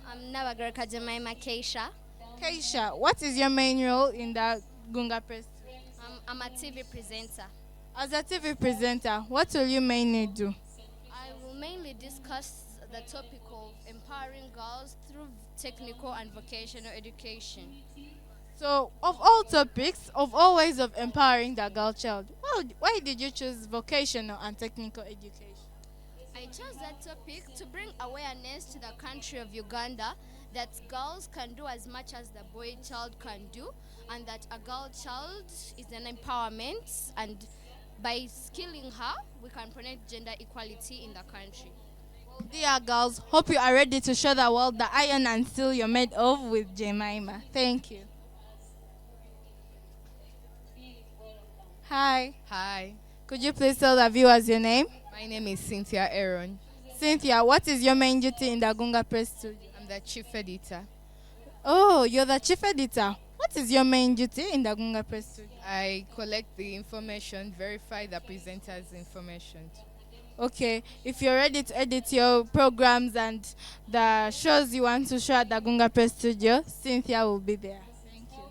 I'm Namagunga Jemima Keisha. Keisha, what is your main role in the Gunga Press? I'm a TV presenter. As a TV presenter, what will you mainly do? I will mainly discuss the topic of empowering girls through technical and vocational education. So, of all topics, of all ways of empowering the girl child, why did you choose vocational and technical education? I I chose that topic to bring awareness to the country of Uganda that girls can do as much as the boy child can do, and that a girl child is an empowerment, and by skilling her, we can promote gender equality in the country. Dear girls, hope you are ready to show the world the iron and steel you're made of with Jemima. Thank you. Hi. Hi, Could you please tell the viewers your name? my name is Cynthia Aaron. Cynthia, what is your main duty in the Gunga Press Studio? I'm the chief editor. Oh, you're the chief editor. What is your main duty in the Gunga Press Studio? I collect the information, verify the presenter's information. Okay, if you're ready to edit your programs and the shows you want to show at the Gunga Press Studio, Cynthia will be there. Thank you.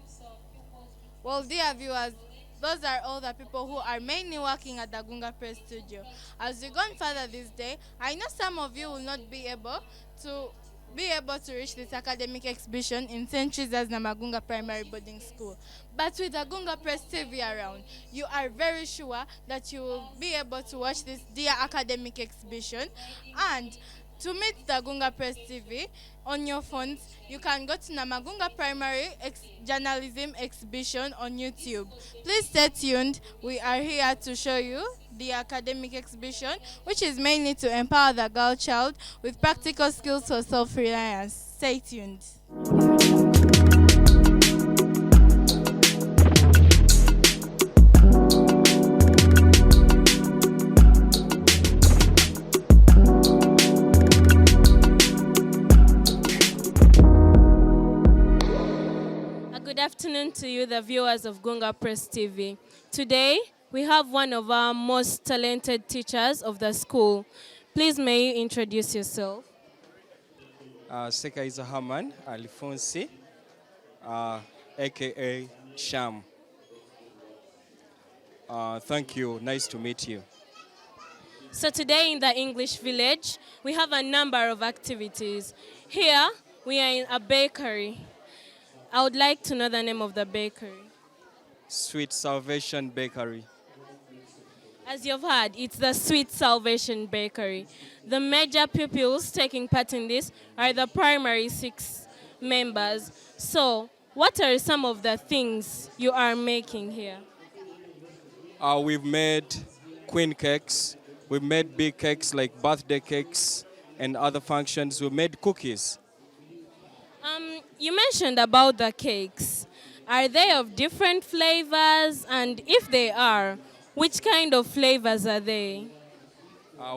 Well, dear viewers, those are all the people who are mainly working at the Gunga Press Studio. As we go on further this day, I know some of you will not be able to reach this academic exhibition in St. Teresa's Namagunga Primary Boarding School. But with the Gunga Press TV around, you are very sure that you will be able to watch this dear academic exhibition. And to meet the Gunga Press TV on your phones, you can go to Namagunga Primary Journalism Exhibition on YouTube. Please stay tuned. We are here to show you the academic exhibition, which is mainly to empower the girl child with practical skills for self-reliance. Stay tuned. Good afternoon to you, the viewers of Gunga Press TV. Today, we have one of our most talented teachers of the school. Please, may you introduce yourself? Sekaiza Haman Alfonsi, aka Sham. Thank you. Nice to meet you. So today in the English village, we have a number of activities. Here, we are in a bakery. I would like to know the name of the bakery. Sweet Salvation Bakery. As you've heard, it's the Sweet Salvation Bakery. The major pupils taking part in this are the primary 6 members. So, what are some of the things you are making here? We've made queen cakes. We've made big cakes like birthday cakes and other functions. We've made cookies. You mentioned about the cakes. Are they of different flavors? And if they are, which kind of flavors are they?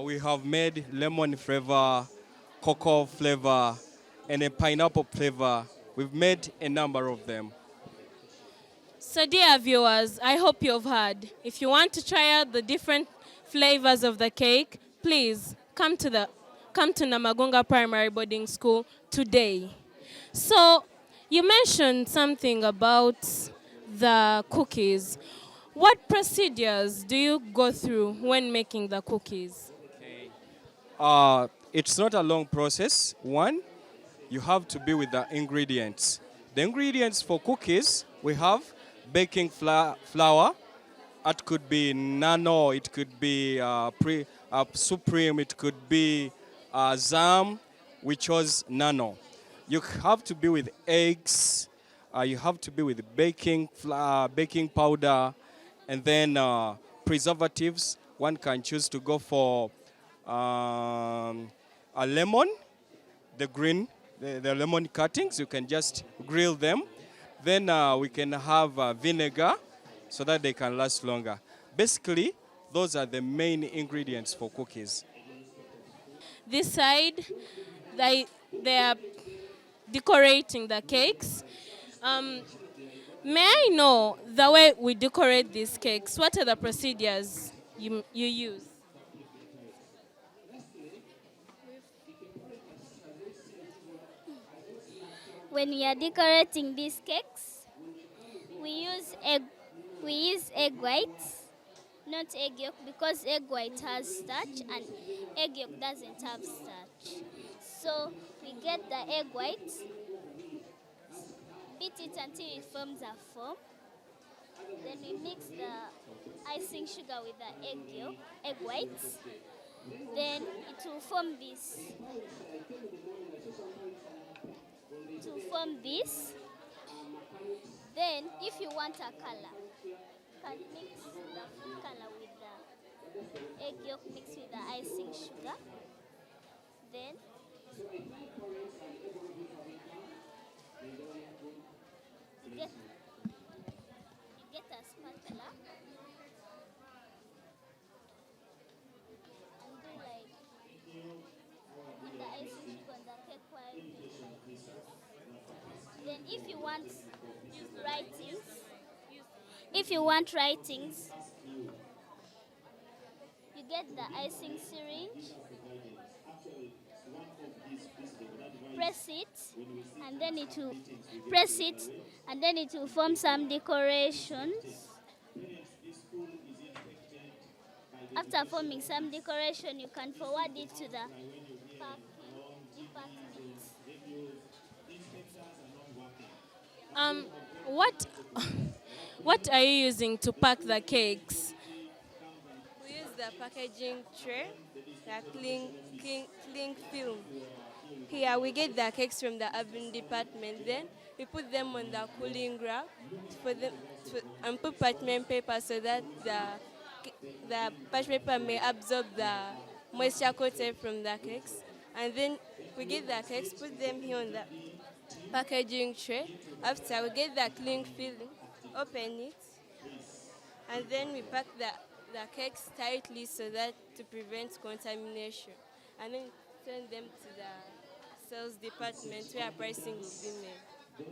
We have made lemon flavor, cocoa flavor, and a pineapple flavor. We've made a number of them. So dear viewers, I hope you've heard. If you want to try out the different flavors of the cake, please come to Namagunga Primary Boarding School today. So, you mentioned something about the cookies. What procedures do you go through when making the cookies? It's not a long process. One, you have to be with the ingredients. The ingredients for cookies, we have baking flour. It could be nano, it could be supreme, it could be zam. We chose nano. You have to be with eggs. You have to be with baking powder, and then preservatives. One can choose to go for a lemon, the lemon cuttings. You can just grill them. Then we can have vinegar so that they can last longer. Basically, those are the main ingredients for cookies. This side, they are decorating the cakes. May I know the way we decorate these cakes? What are the procedures you use? When we are decorating these cakes, we use egg whites, not egg yolk, because egg white has starch and egg yolk doesn't have starch. So we get the egg white, beat it until it forms a foam. Then we mix the icing sugar with the egg whites. Then it will form this. To form this. Then, if you want a color, you can mix the food color with the egg yolk mixed with the icing sugar. Then, you get a spatula and do like put the icing sugar on the cake while doing like this. Then, if you want writings, you get the icing syringe, press it, and then it will press it, and then it will form some decorations. After forming some decoration, you can forward it to the packing department. Um, what what are you using to pack the cakes? We use the packaging tray, the cling film. Here we get the cakes from the oven department. Then we put them on the cooling rack and put parchment paper so that the parchment paper may absorb the moisture content from the cakes. And then we get the cakes, put them here on the packaging tray. After we get the cling film, open it, and then we pack the cakes tightly so that to prevent contamination. And then send them to the sales department where pricing will be made.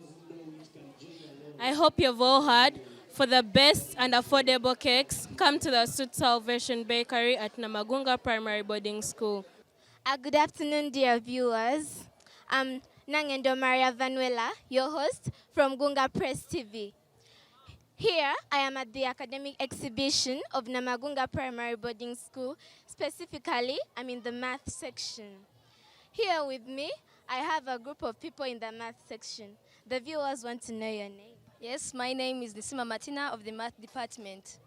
I hope you've all heard. For the best and affordable cakes, come to the Sweet Salvation Bakery at Namagunga Primary Boarding School. Good afternoon, dear viewers. I'm Nangendo Maria Vanuela, your host from Gunga Press TV. Here, I am at the academic exhibition of Namagunga Primary Boarding School. Specifically, I'm in the math section. Here with me, I have a group of people in the math section. The viewers want to know your name. Yes, my name is Nisima Martina of the math department.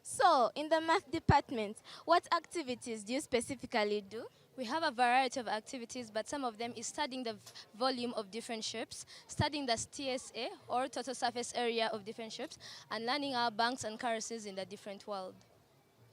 So, in the math department, what activities do you specifically do? We have a variety of activities, but some of them is studying the volume of different shapes, studying the TSA or total surface area of different shapes, and learning our banks and currencies in the different world.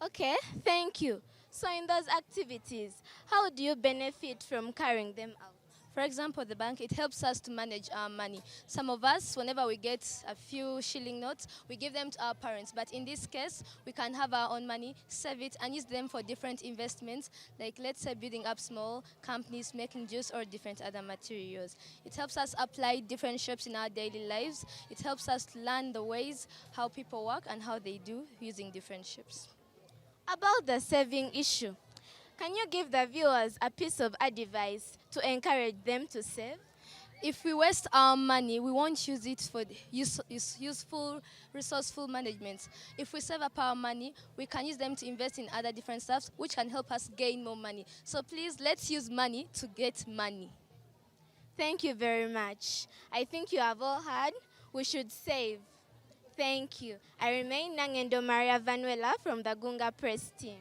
Okay, thank you. So in those activities, how do you benefit from carrying them out? For example, the bank, it helps us to manage our money. Some of us, whenever we get a few shilling notes, we give them to our parents. But in this case, we can have our own money, save it, and use them for different investments, like let's say building up small companies, making juice, or different other materials. It helps us apply different shapes in our daily lives. It helps us learn the ways how people work and how they do using different shapes. About the saving issue, can you give the viewers a piece of advice to encourage them to save? If we waste our money, we won't use it for useful, resourceful management. If we save up our money, we can use them to invest in other different stuff, which can help us gain more money. So please, let's use money to get money. Thank you very much. I think you have all heard. We should save. Thank you. I remain Nangendo Maria Vanuela from the Gunga Press team.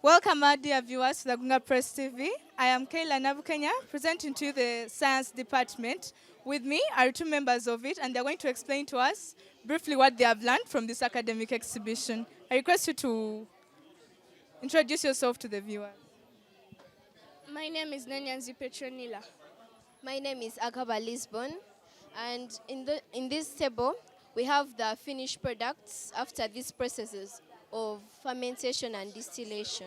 Welcome, our dear viewers, to the Gunga Press TV. I am Kayla Nabukenya, presenting to you the Science Department. With me are two members of it, and they're going to explain to us briefly what they have learned from this academic exhibition. I request you to introduce yourself to the viewers. My name is Nanyanzi Petronila. My name is Akaba Lisbon, and in this table, we have the finished products after these processes of fermentation and distillation.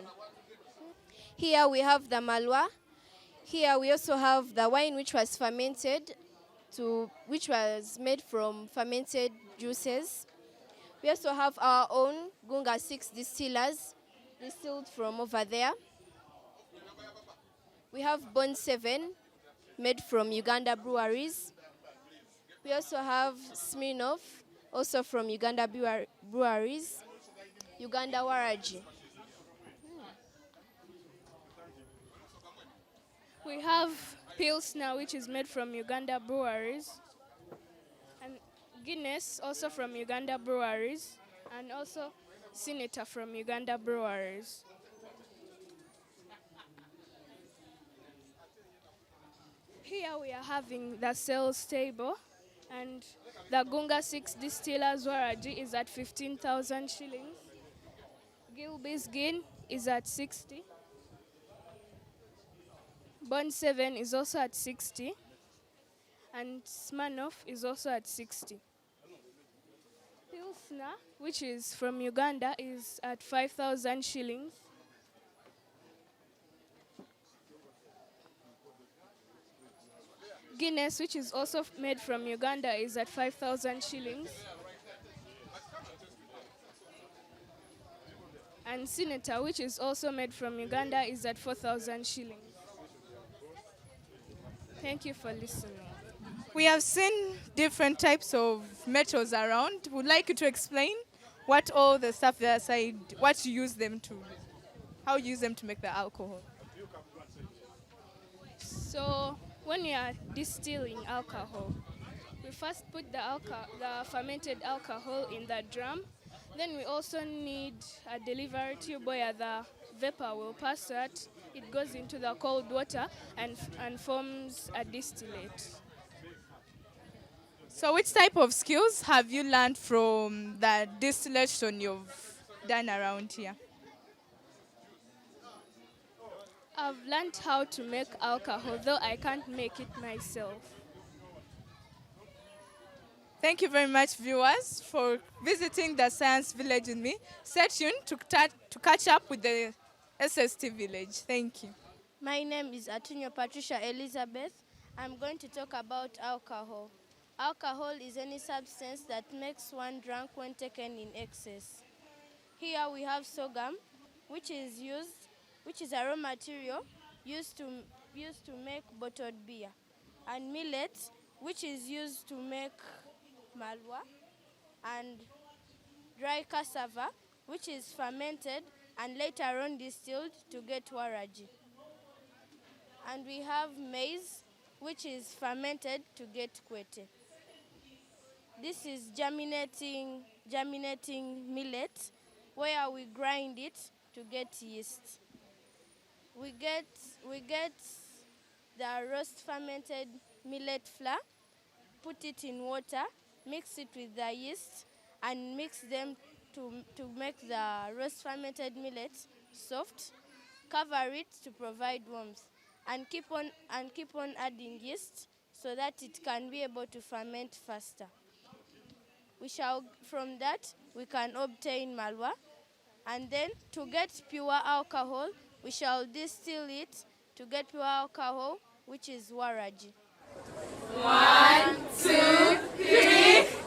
Here we have the malwa. Here we also have the wine which was fermented, which was made from fermented juices. We also have our own Gunga 6 distillers, distilled from over there. We have Bond 7, made from Uganda breweries. We also have Smirnoff, also from Uganda breweries. Uganda Waraji. We have Pilsner, which is made from Uganda breweries, and Guinness, also from Uganda breweries, and also Senator from Uganda breweries. Here we are having the sales table, and the Gunga 6 distillers waraji is at 15,000 shillings. Gilby's Gin is at 60. Bond 7 is also at 60. And Smirnoff is also at 60. Pilsner, which is from Uganda, is at 5,000 shillings. Guinness, which is also made from Uganda, is at 5,000 shillings. And Senator, which is also made from Uganda, is at 4,000 shillings. Thank you for listening. We have seen different types of metals around. Would like you to explain what all the stuff there aside, what you use them to, how you use them to make the alcohol. So when we are distilling alcohol, we first put the fermented alcohol in the drum. Then we also need a delivery tube where the vapor will pass out. It goes into the cold water and forms a distillate. So which type of skills have you learned from the distillation you've done around here? I've learned how to make alcohol, though I can't make it myself. Thank you very much, viewers, for visiting the Science Village with me. Stay tuned to catch up with the SST Village. Thank you. My name is Atunyo Patricia Elizabeth. I'm going to talk about alcohol. Alcohol is any substance that makes one drunk when taken in excess. Here we have sorghum, which is a raw material used to make bottled beer, and millet, which is used to make malwa, and dry cassava, which is fermented and later on distilled to get waraji. And we have maize, which is fermented to get kwete. This is germinating millet, where we grind it to get yeast. We get the roast fermented millet flour, put it in water, mix it with the yeast, and mix them to make the roast fermented millet soft. Cover it to provide warmth, and keep on adding yeast so that it can be able to ferment faster. From that we can obtain malwa, and then to get pure alcohol we shall distill it to get pure alcohol, which is waraji. 1, 2, 3.